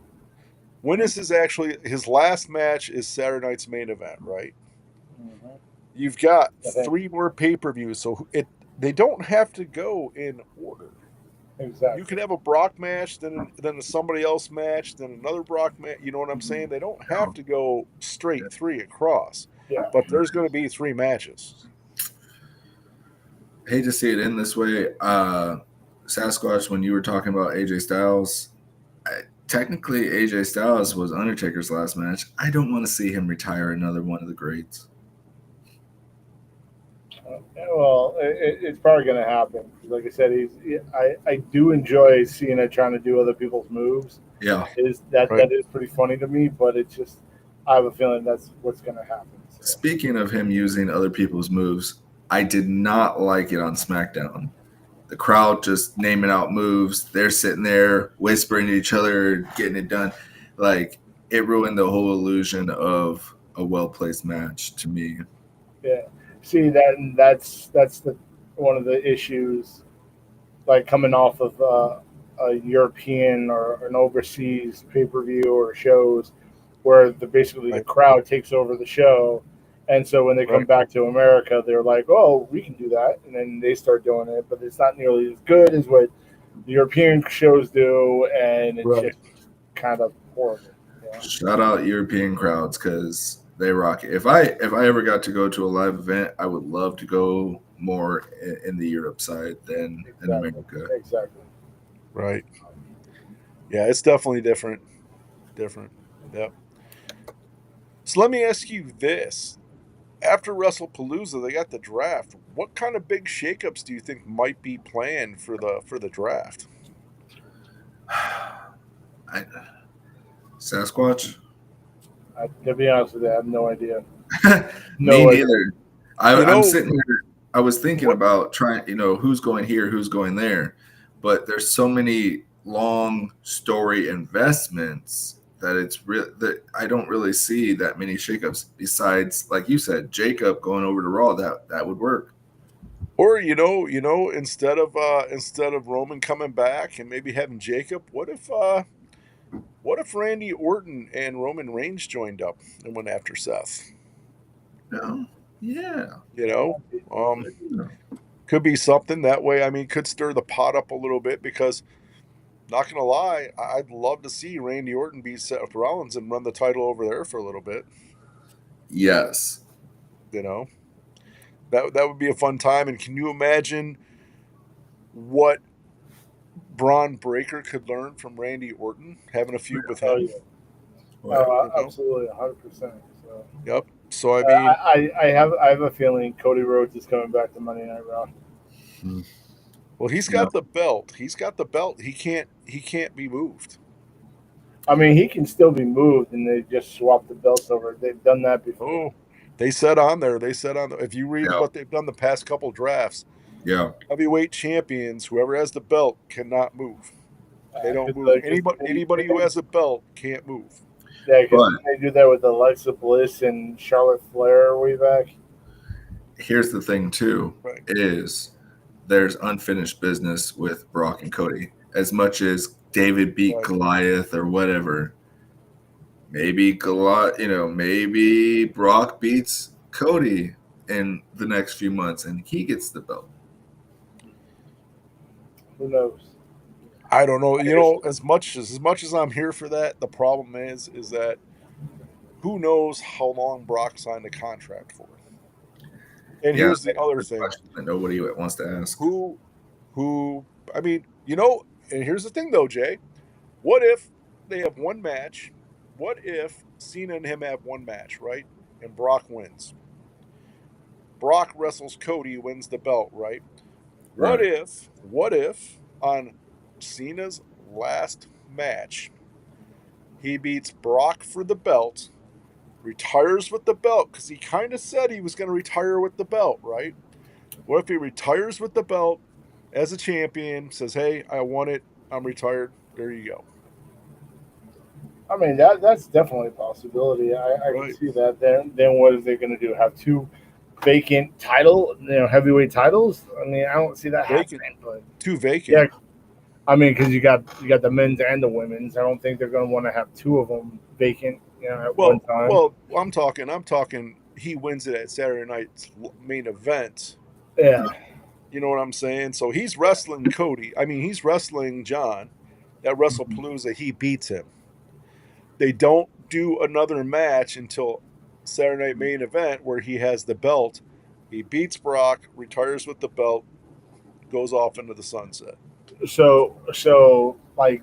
B: When is his last match is Saturday night's main event, right?
D: Mm-hmm.
B: You've got 3 more pay-per-views, so they don't have to go in order.
D: Exactly.
B: You could have a Brock match, then a somebody else match, then another Brock match. You know what I'm saying? They don't have to go straight 3 across.
D: Yeah.
B: But there's going to be 3 matches.
C: I hate to see it in this way. Sasquatch, when you were talking about AJ Styles, technically AJ Styles was Undertaker's last match. I don't want to see him retire another one of the greats.
D: Well, it's probably going to happen. Like I said, I do enjoy Cena trying to do other people's moves.
C: Yeah,
D: that is pretty funny to me. But it's just, I have a feeling that's what's going to happen. So.
C: Speaking of him using other people's moves, I did not like it on SmackDown. The crowd just naming out moves. They're sitting there whispering to each other, getting it done. Like, it ruined the whole illusion of a well-placed match to me.
D: Yeah. See, that's one of the issues, like coming off of a European or an overseas pay-per-view or shows where basically the crowd takes over the show And so when they come
B: Right.
D: back to America, they're like, "Oh, we can do that," and then they start doing it, but it's not nearly as good as what the European shows do, and it's
B: Right.
D: just kind of horrible. Yeah.
C: Shout out European crowds because they rock it. If I ever got to go to a live event, I would love to go more in the Europe side than in America.
D: Exactly.
B: Right. Yeah, it's definitely different. Different. Yep. So let me ask you this. After WrestlePalooza, they got the draft. What kind of big shakeups do you think might be planned for the draft?
C: Sasquatch?
D: To be honest with you, I have no idea.
C: Me
D: No idea.
C: neither.
B: You
C: I'm
B: know
C: sitting here. I was thinking
B: what?
C: about trying, who's going here, who's going there, but there's so many long story investments that it's real that I don't really see that many shakeups. Besides, like you said, Jacob going over to Raw, that would work.
B: Or instead of Roman coming back and maybe having Jacob, what if Randy Orton and Roman Reigns joined up and went after Seth?
C: No, yeah,
B: You know, um,
C: no.
B: could be something that way. I mean, could stir the pot up a little bit because, not gonna lie, I'd love to see Randy Orton beat Seth Rollins and run the title over there for a little bit.
C: Yes,
B: You know, that would be a fun time. And can you imagine what Braun Breaker could learn from Randy Orton having a feud with
D: Oh
B: him?
D: yeah.
C: Right.
B: You know?
D: Absolutely, 100%. So
B: Yep. So I mean,
D: I have a feeling Cody Rhodes is coming back to Monday Night Raw.
B: well, he's
C: No.
B: got the belt. He's got the belt. He can't be moved.
D: I mean, he can still be moved, and they just swap the belts over. They've done that before.
B: Oh, they said on there. If you read
C: Yeah.
B: what they've done the past couple drafts,
C: Yeah.
B: heavyweight champions, whoever has the belt, cannot move. They don't move.
D: Like,
B: Anybody who has a belt can't move.
D: Yeah, because
C: But
D: they do that with Alexa Bliss and Charlotte Flair way back.
C: here's the thing too,
B: Right.
C: is there's unfinished business with Brock and Cody. As much as David beat
B: Right.
C: Goliath or whatever, maybe maybe Brock beats Cody in the next few months and he gets the belt.
D: Who knows?
B: I don't know. As much as I'm here for that, the problem is that who knows how long Brock signed a contract for. And
C: Yeah,
B: here's the other
C: that's a
B: thing.
C: question that nobody wants to ask.
B: Who I mean, and here's the thing though, Jay. What if they have one match? What if Cena and him have one match, right? And Brock wins. Brock wrestles Cody, wins the belt, right? What
C: Right.
B: if on Cena's last match, he beats Brock for the belt, retires with the belt, because he kind of said he was going to retire with the belt, right? What if he retires with the belt as a champion, says, hey, I won it, I'm retired, there you go.
D: I mean, that's definitely a possibility. I
B: Right.
D: can see that. Then what is they going to do? Have two vacant heavyweight titles? I mean, I don't see that
B: Vacant.
D: happening. But
B: Two vacant.
D: yeah, I mean, because you got the men's and the women's. I don't think they're going to want to have two of them vacant, at one time.
B: Well, I'm talking. He wins it at Saturday night's main event.
D: Yeah,
B: You know what I'm saying? So he's wrestling Cody. I mean, he's wrestling John. At WrestlePalooza, he beats him. They don't do another match until Saturday night main event where he has the belt. He beats Brock, retires with the belt, goes off into the sunset.
D: so like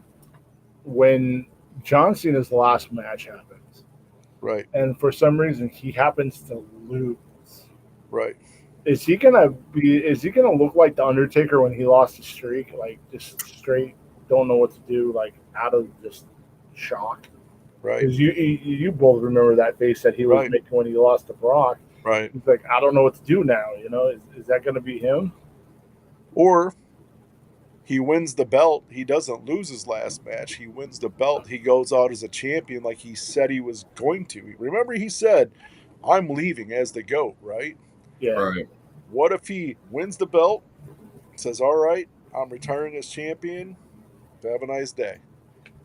D: when John Cena's last match happens,
B: Right,
D: and for some reason he happens to lose.
B: right.
D: Is he gonna look like the Undertaker when he lost the streak, like just straight don't know what to do, like out of just shock?
B: Right,
D: Because you both remember that face that he was
B: Right.
D: making when he lost to Brock.
B: right.
D: He's like, I don't know what to do now. Is that gonna be him?
B: Or he wins the belt. He doesn't lose his last match. He wins the belt. He goes out as a champion like he said he was going to. Remember, he said, I'm leaving as the GOAT, right?
D: Yeah.
C: Right.
B: What if he wins the belt, says, all right, I'm retiring as champion. Have a nice day.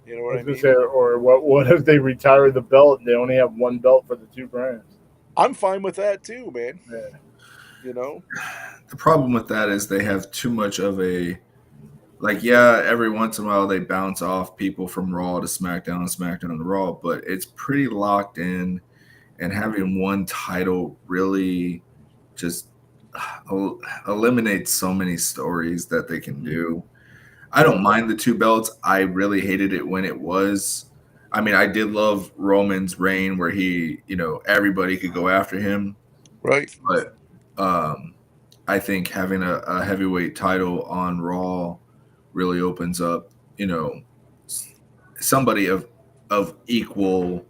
B: You know what I mean?
D: Or what if they retire the belt and they only have one belt for the two brands?
B: I'm fine with that too, man.
D: Yeah.
B: You know,
C: The problem with that is they have too much of a like, yeah, every once in a while they bounce off people from Raw to SmackDown and SmackDown to Raw, but it's pretty locked in, and having one title really just eliminates so many stories that they can do. I don't mind the two belts. I really hated it when it was. I mean, I did love Roman's reign where he, everybody could go after him,
B: right?
C: but I think having a heavyweight title on Raw really opens up, somebody of equal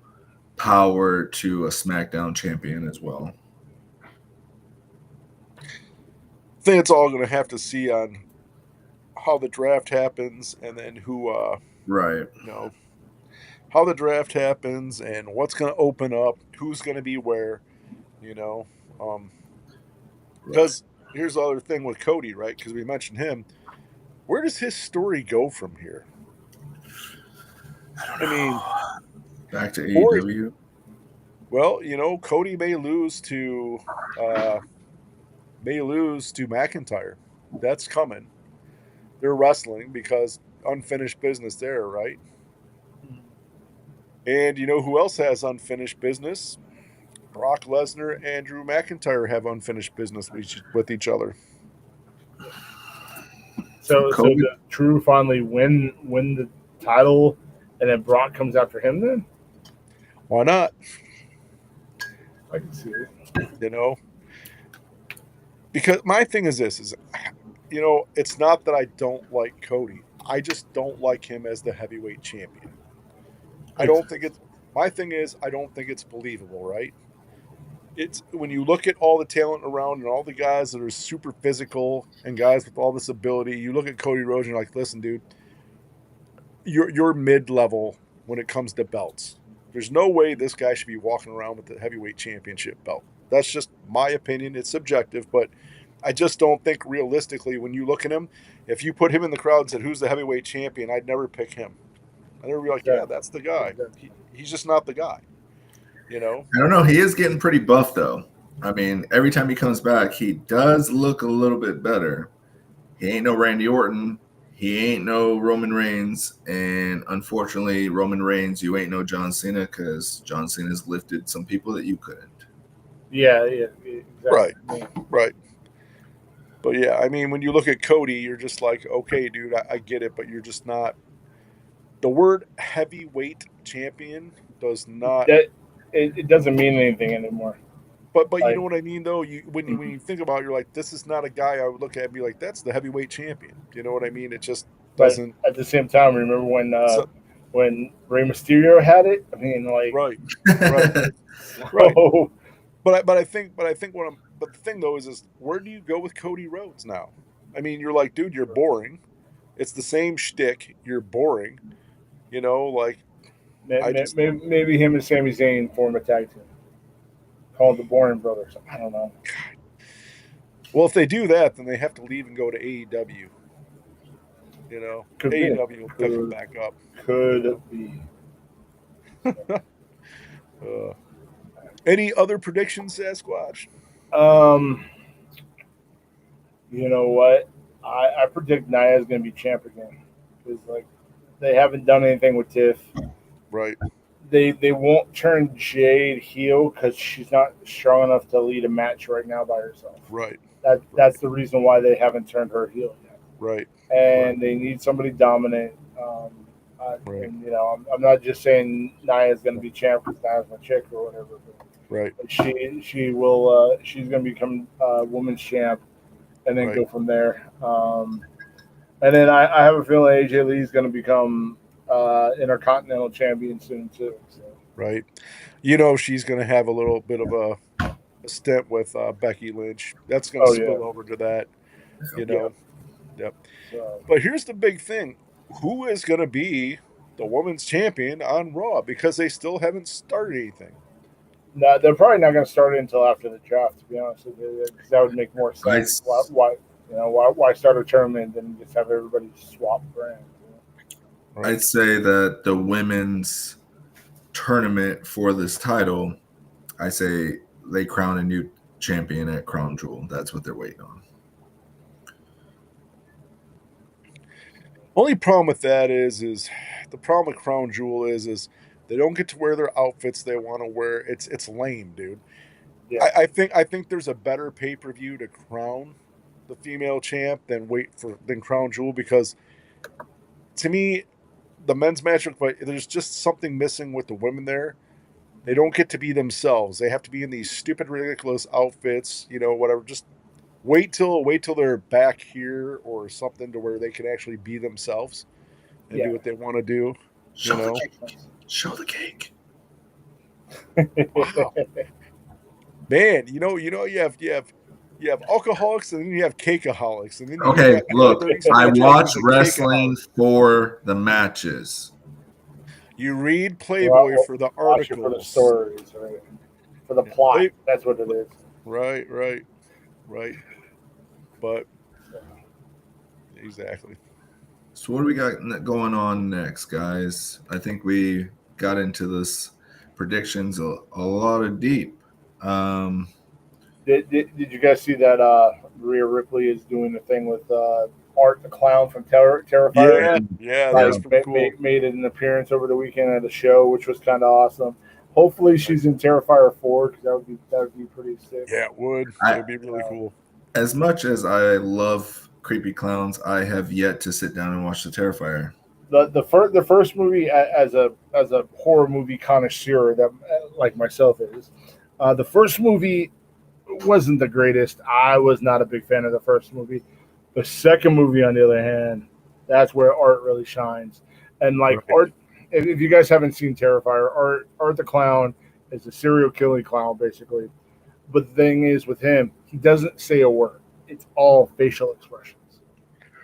C: power to a SmackDown champion as well.
B: I think it's all going to have to see on how the draft happens, and then who,
C: Right.
B: How the draft happens and what's going to open up, who's going to be where, because here's the other thing with Cody, right? Because we mentioned him. Where does his story go from here? I mean,
C: back to AEW.
B: Well, Cody may lose to McIntyre. That's coming. They're wrestling because unfinished business there, right? And you know who else has unfinished business? Brock Lesnar and Drew McIntyre have unfinished business with each other.
D: So does Drew finally win the title, and then Brock comes after him? Then
B: why not?
D: I can see it.
B: Because my thing is this: it's not that I don't like Cody. I just don't like him as the heavyweight champion. My thing is, I don't think it's believable, right? It's when you look at all the talent around and all the guys that are super physical and guys with all this ability, you look at Cody Rhodes and you're like, listen, dude, you're mid-level when it comes to belts. There's no way this guy should be walking around with the heavyweight championship belt. That's just my opinion. It's subjective, but I just don't think realistically when you look at him, if you put him in the crowd and said, who's the heavyweight champion, I'd never pick him. I'd never be like, yeah, that's the guy. He's just not the guy.
C: I don't know. He is getting pretty buff, though. I mean, every time he comes back, he does look a little bit better. He ain't no Randy Orton. He ain't no Roman Reigns. And unfortunately, Roman Reigns, you ain't no John Cena because John Cena's lifted some people that you couldn't.
D: Yeah, exactly.
B: Right. But yeah, I mean, when you look at Cody, you're just like, okay, dude, I get it, but you're just not. The word heavyweight champion does not.
D: It doesn't mean anything anymore.
B: But you know what I mean, though? When you think about it, you're like, this is not a guy I would look at and be like, that's the heavyweight champion. You know what I mean? It just doesn't.
D: But at the same time, remember when Rey Mysterio had it? I mean, like,
B: right. But the thing though is where do you go with Cody Rhodes now? I mean, you're like, dude, you're boring. It's the same shtick. You're boring.
D: Maybe him and Sami Zayn form a tag team called the Boring Brothers. I don't know.
B: Well, if they do that, then they have to leave and go to AEW. AEW will pick them back up.
D: Could be.
B: Any other predictions, Sasquatch?
D: You know what? I predict Nia's going to be champ again because they haven't done anything with Tiff.
B: Right.
D: They won't turn Jade heel because she's not strong enough to lead a match right now by herself.
B: Right.
D: That's the reason why they haven't turned her heel yet.
B: Right.
D: And they need somebody dominant.
B: Right.
D: And I'm not just saying Nia's going to be champ because Nia's my chick or whatever.
B: Right.
D: She will. She's going to become women's champ, and then go from there. And then I have a feeling AJ Lee's going to become Intercontinental champion soon too. So.
B: Right. She's going to have a little bit of a stint with Becky Lynch. That's going to spill over to that. Yep. So. But here's the big thing: who is going to be the women's champion on Raw? Because they still haven't started anything.
D: No, they're probably not going to start it until after the draft. To be honest with you, because that would make more sense. Why start a tournament and just have everybody swap brands?
C: Right. I'd say that the women's tournament for this title, I say they crown a new champion at Crown Jewel. That's what they're waiting on.
B: Only problem with that is the problem with Crown Jewel is they don't get to wear their outfits they want to wear. It's lame, dude.
D: Yeah.
B: I think there's a better pay-per-view to crown the female champ than Crown Jewel, because to me the men's match, but there's just something missing with the women there. They don't get to be themselves. They have to be in these stupid, ridiculous outfits, whatever. Just wait till they're back here or something to where they can actually be themselves and do what they want to do.
C: Show the cake. Show the cake.
B: Wow. Man, you have alcoholics, and then you have cakeaholics, and then
C: okay, look, I watch wrestling
B: cakeaholic.
C: for the matches.
B: You read Playboy for the articles,
D: for the stories, right? For the plot. That's what it is.
B: Right. But exactly.
C: So what do we got going on next, guys? I think we got into this predictions a lot of deep.
D: Did you guys see that Rhea Ripley is doing the thing with Art the Clown from Terrifier?
B: Yeah, that's pretty cool.
D: Made an appearance over the weekend at a show, which was kind of awesome. Hopefully she's in Terrifier 4, because that would be pretty sick.
B: Yeah, it would. It would be really cool.
C: As much as I love creepy clowns, I have yet to sit down and watch the Terrifier.
D: The first movie, as a horror movie connoisseur that like myself is, the first movie wasn't the greatest. I was not a big fan of the first movie. The second movie, on the other hand, that's where Art really shines. And Art, if you guys haven't seen Terrifier, Art the Clown is a serial killing clown, basically. But the thing is, with him, he doesn't say a word. It's all facial expressions,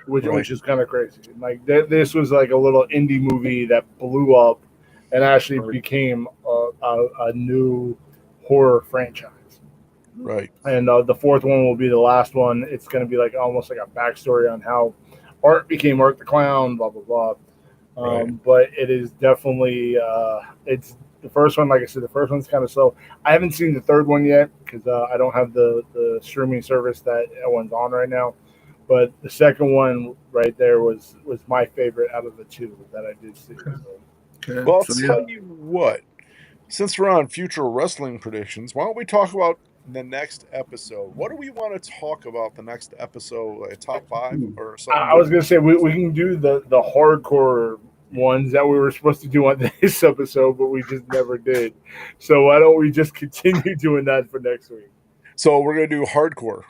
D: which is kind of crazy. This was like a little indie movie that blew up and actually became a new horror franchise.
B: Right.
D: And the fourth one will be the last one. It's going to be almost like a backstory on how Art became Art the Clown, blah, blah, blah. But it is definitely, it's the first one. Like I said, the first one's kind of slow. I haven't seen the third one yet because I don't have the streaming service that everyone's on right now. But the second one right there was my favorite out of the two that I did see.
C: Okay.
B: Well, I'll tell you what. Since we're on future wrestling predictions, why don't we talk about the next episode? What do we want to talk about the next episode? Like top 5 or something?
D: I was going to say we can do the hardcore ones that we were supposed to do on this episode, but we just never did. So why don't we just continue doing that for next week?
B: So we're going to do hardcore.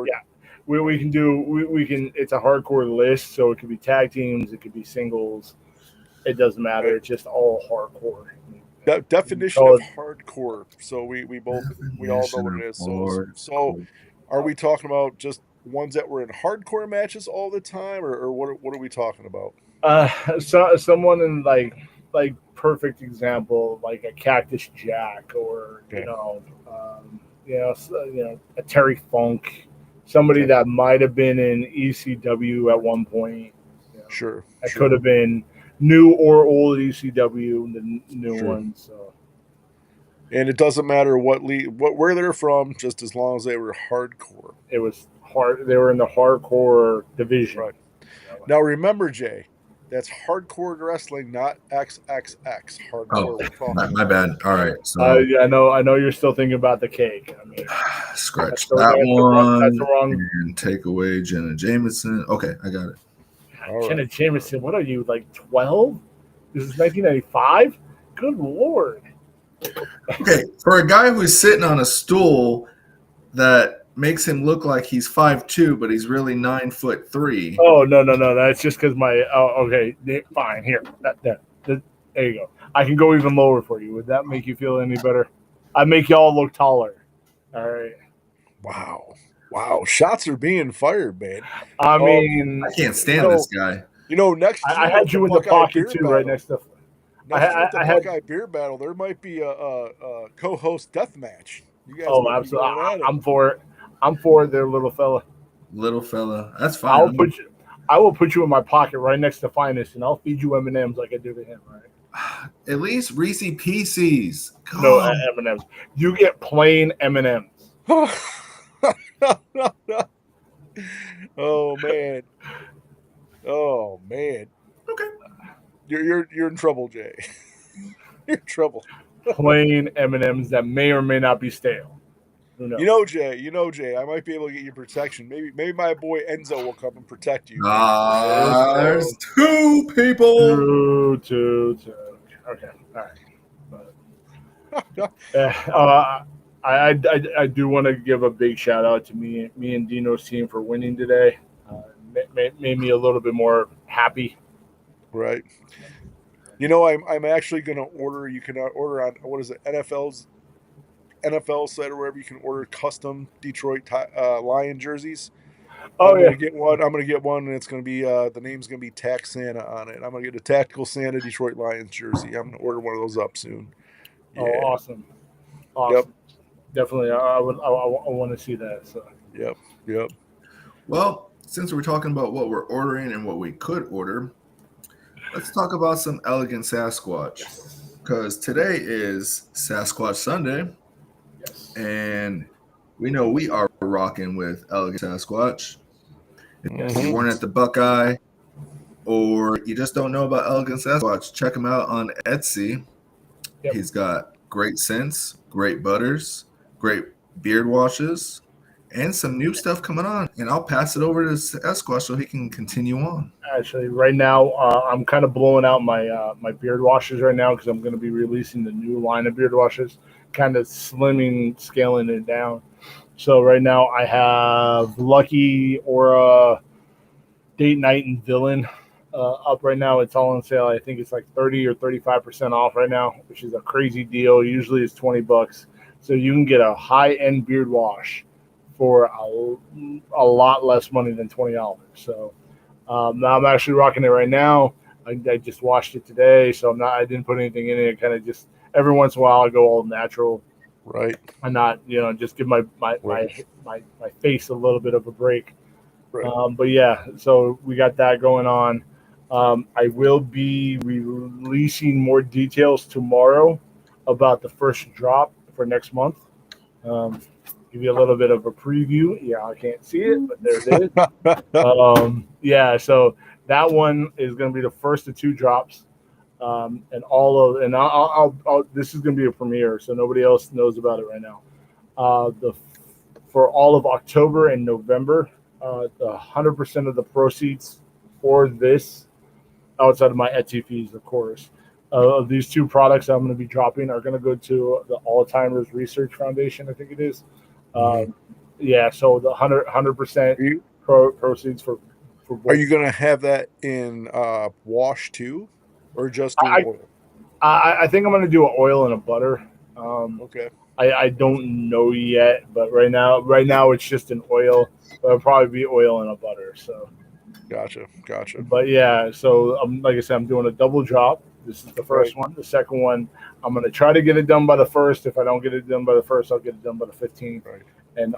D: Yeah. We can do we can. It's a hardcore list, so it could be tag teams, it could be singles. It doesn't matter. Right. It's just all hardcore.
B: Definition of hardcore. So we all know what it is. So are we talking about just ones that were in hardcore matches all the time, or what are we talking about?
D: Someone in like perfect example, like a Cactus Jack, or a Terry Funk, somebody that might have been in ECW at one point.
B: Sure.
D: That could have been new or old ECW, the new ones. So.
B: And it doesn't matter where they're from, just as long as they were hardcore.
D: It was hard. They were in the hardcore division.
B: Right. Now remember, Jay, that's hardcore wrestling, not XXX hardcore.
C: Oh, my bad. All right. So
D: I know you're still thinking about the cake. I mean,
C: scratch that one. That's wrong. And take away Jenna Jameson. Okay, I got it.
D: Jenna Jameson, what are you, like 12? This is 1995? Good Lord.
C: Okay, for a guy who's sitting on a stool that makes him look like he's 5'2", but he's really 9'3".
D: Oh, no. That's just because okay, fine. Here. There you go. I can go even lower for you. Would that make you feel any better? I make y'all look taller. All right.
B: Wow, shots are being fired, man.
D: I mean,
C: I can't stand this guy.
B: Next
D: I had you in the pocket too, right next to.
B: I had Buckeye Beer Battle. There might be a co-host death match. You guys
D: absolutely. I'm for it. I'm for their little fella.
C: Little fella, that's fine.
D: I will put you in my pocket right next to Finest, and I'll feed you M&Ms like I do to him. Right.
C: At least Reese Pieces.
D: No
C: God.
D: M&Ms. You get plain M&Ms.
B: Oh man. Oh man.
C: Okay.
B: You're in trouble, Jay. You're in trouble.
D: Plain M&Ms that may or may not be stale. Who knows?
B: You know, Jay, I might be able to get you protection. Maybe my boy Enzo will come and protect you.
C: There's two people.
D: Two. Okay, all right. But, I do want to give a big shout out to me and Dino's team for winning today. Made me a little bit more happy.
B: Right. You know, I'm actually going to order. You can order on what is it? NFL site or wherever you can order custom Detroit Lion jerseys.
D: Oh,
B: I'm
D: yeah.
B: gonna get one. I'm gonna get one, and it's gonna be the name's gonna be Tac Santa on it. I'm gonna get a Tactical Santa Detroit Lions jersey. I'm gonna order one of those up soon. Yeah.
D: Oh, awesome.
B: Yep.
D: Definitely, I want to see that. So.
B: Yep.
C: Well, since we're talking about what we're ordering and what we could order, let's talk about some Elegant Sasquatch. Because today is Sasquatch Sunday.
D: Yes.
C: And we know we are rocking with Elegant Sasquatch. If you weren't at the Buckeye or you just don't know about Elegant Sasquatch, check him out on Etsy.
D: Yep.
C: He's got great scents, great butters, great beard washes, and some new stuff coming on. And I'll pass it over to Sasquatch so he can continue on.
D: Actually, right now, I'm kind of blowing out my my beard washes right now because I'm going to be releasing the new line of beard washes, kind of scaling it down. So right now I have Lucky, Aura, Date Night, and Villain up right now. It's all on sale. I think it's like 30 or 35% off right now, which is a crazy deal. Usually it's $20. So you can get a high-end beard wash for a lot less money than $20. So now I'm actually rocking it right now. I just washed it today, so I didn't put anything in it. Kind of just every once in a while I go all natural.
B: Right.
D: And not, just give my face a little bit of a break.
B: Right.
D: But yeah, so we got that going on. I will be releasing more details tomorrow about the first drop for next month. Give you a little bit of a preview. Yeah, I can't see it, but there it is. Yeah, so that one is going to be the first of two drops. And this is going to be a premiere, so nobody else knows about it right now. For all of October and November, 100% of the proceeds for this, outside of my Etsy fees, of course, of these two products I'm going to be dropping are going to go to the Alzheimer's Research Foundation, I think it is. Yeah, so the 100% proceeds for both.
B: Are you going to have that in wash too, or just do oil?
D: I think I'm going to do an oil and a butter.
B: Okay.
D: I don't know yet, but right now it's just an oil. But it'll probably be oil and a butter. So.
B: Gotcha.
D: But yeah, so like I said, I'm doing a double drop. This is the first one. The second one, I'm going to try to get it done by the 1st. If I don't get it done by the 1st, I'll get it done by the 15th.
B: Right.
D: And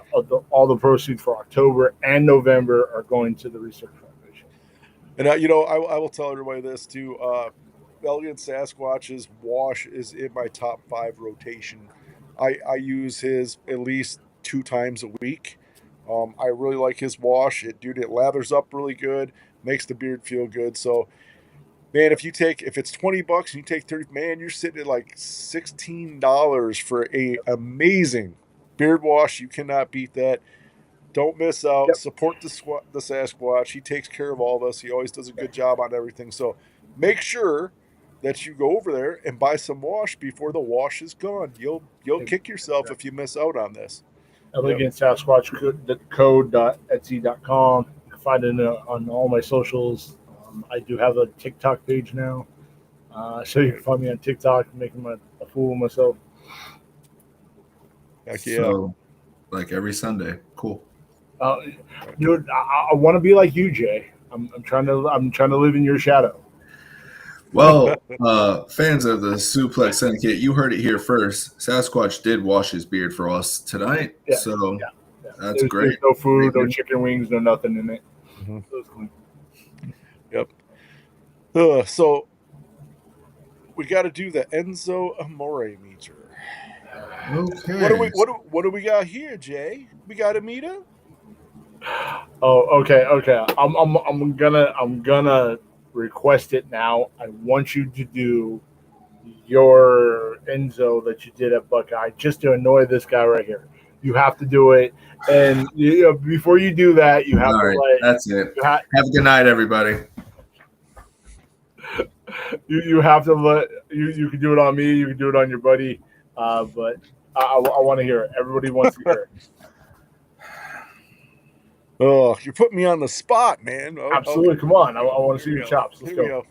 D: all the proceeds for October and November are going to the Research Foundation.
B: And I will tell everybody this too. Elegant Sasquatch's wash is in my top 5 rotation. I use his at least 2 times a week. I really like his wash. It lathers up really good, makes the beard feel good. So, man, if it's $20 and you take 30, man, you're sitting at like $16 for a amazing beard wash. You cannot beat that. Don't miss out.
D: Yep.
B: Support the Sasquatch. He takes care of all of us. He always does a good job on everything. So make sure that you go over there and buy some wash before the wash is gone. You'll kick yourself if you miss out on this.
D: Elegant Sasquatch code.etsy.com. You can find it on all my socials. I do have a TikTok page now. So you can find me on TikTok making a fool of myself.
B: Heck yeah.
C: So, like every Sunday. Cool.
D: Dude, I want to be like you, Jay. I'm trying to live in your shadow.
C: Well, fans of the Suplex Syndicate, you heard it here first. Sasquatch did wash his beard for us tonight, so that's great.
D: There's no food, no chicken wings, no nothing in it.
B: Mm-hmm. Yep. So we got to do the Enzo Amore meter.
C: Okay.
B: What do we got here, Jay? We got a meter.
D: Oh, okay. I'm gonna request it now. I want you to do your Enzo that you did at Buckeye just to annoy this guy right here. You have to do it, and before you do that, you have
C: All
D: to
C: right,
D: let.
C: that's it. Have a good night, everybody.
D: You have to let you can do it on me. You can do it on your buddy, but I want to hear it. Everybody wants to hear it.
B: Oh, you're putting me on the spot, man. Oh,
D: Absolutely,
B: okay.
D: come on. I want to see
B: Here we
D: your
B: go.
D: chops. Let's
B: Here we
D: go.
B: go.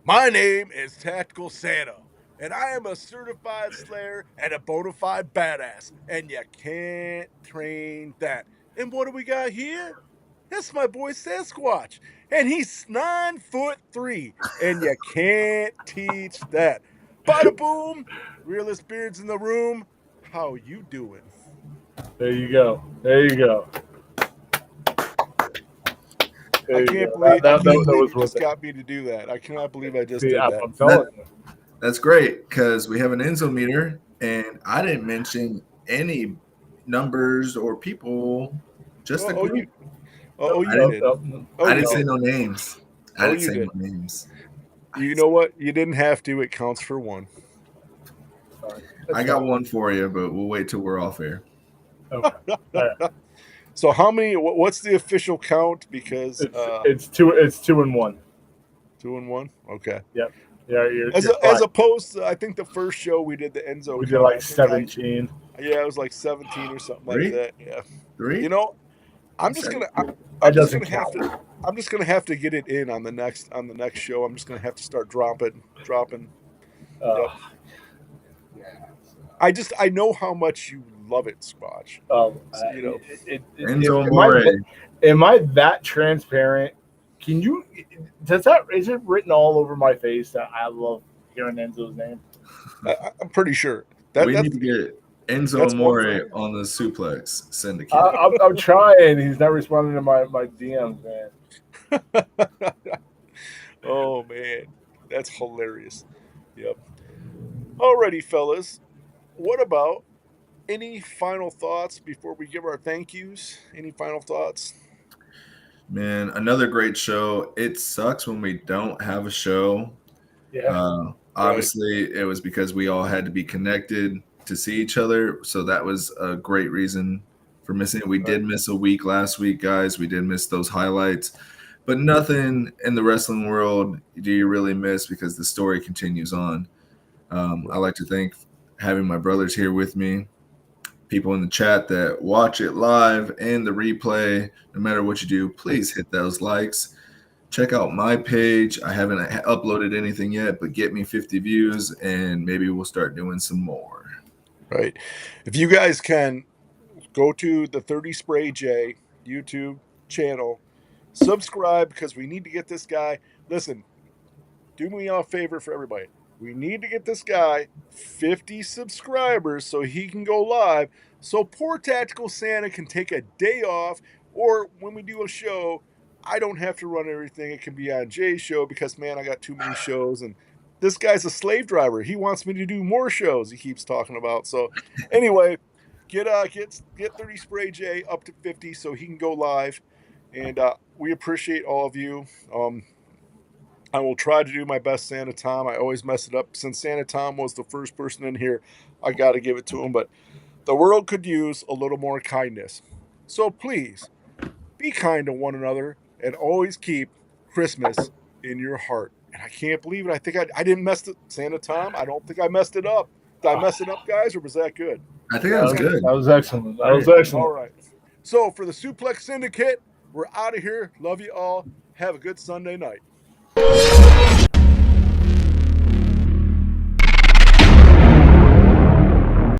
B: My name is Tactical Santa, and I am a certified slayer and a bona fide badass, and you can't train that. And what do we got here? That's my boy Sasquatch, and he's 9'3", and you can't teach that. Bada boom, realest beards in the room. How you doing?
D: There you go. There you go.
B: I can't believe you just got me to do that. I cannot believe I just did that.
D: I'm telling you.
C: That's great because we have an Enzo meter, and I didn't mention any numbers or people. Just a group.
B: You did.
C: I didn't say no names. I didn't say
B: did.
C: no names.
B: You know what? You didn't have to. It counts for one.
D: Sorry.
C: I got one for you, but we'll wait till we're off air.
D: Okay. Right.
B: So how many? What's the official count? Because
D: it's 2-1.
B: 2-1. Okay.
D: Yep. Yeah.
B: As opposed to, I think the first show we did the Enzo.
D: We did like 17.
B: Yeah, it was like 17 or something like that. Yeah.
C: 3.
B: You know, I'm just gonna have to get it in on the next show. I'm just gonna have to start dropping. Yep. I know how much you love it, Squatch.
C: Enzo Amore.
D: Am I that transparent? Can you? Is it written all over my face that I love hearing Enzo's name?
B: I'm pretty sure.
C: We need to get Enzo Amore on the Suplex Syndicate.
D: I'm trying. He's not responding to my DMs, man.
B: Oh man, that's hilarious. Yep. Alrighty, fellas. What about any final thoughts before we give our thank yous? Any final thoughts?
C: Man, another great show. It sucks when we don't have a show.
D: Yeah.
C: Obviously, it was because we all had to be connected to see each other. So that was a great reason for missing it. We did miss a week last week, guys. We did miss those highlights. But nothing in the wrestling world do you really miss because the story continues on. I like to thank having my brothers here with me, people in the chat that watch it live and the replay. No matter what you do, please hit those likes. Check out my page. I haven't uploaded anything yet, but get me 50 views and maybe we'll start doing some more.
B: Right. If you guys can go to the 30 Spray J YouTube channel, subscribe because we need to get this guy. Listen, do me a favor for everybody. We need to get this guy 50 subscribers so he can go live. So poor Tactical Santa can take a day off, or when we do a show, I don't have to run everything. It can be on Jay's show because, man, I got too many shows. And this guy's a slave driver. He wants me to do more shows, he keeps talking about. So anyway, get 30 Spray J up to 50 so he can go live. And we appreciate all of you. I will try to do my best, Santa Tom. I always mess it up. Since Santa Tom was the first person in here, I got to give it to him. But the world could use a little more kindness. So please, be kind to one another and always keep Christmas in your heart. And I can't believe it. I think I didn't mess it, Santa Tom. I don't think I messed it up. Did I mess it up, guys, or was that good?
C: I think that was good.
D: That was excellent. That was excellent.
B: All right. So for the Suplex Syndicate, we're out of here. Love you all. Have a good Sunday night.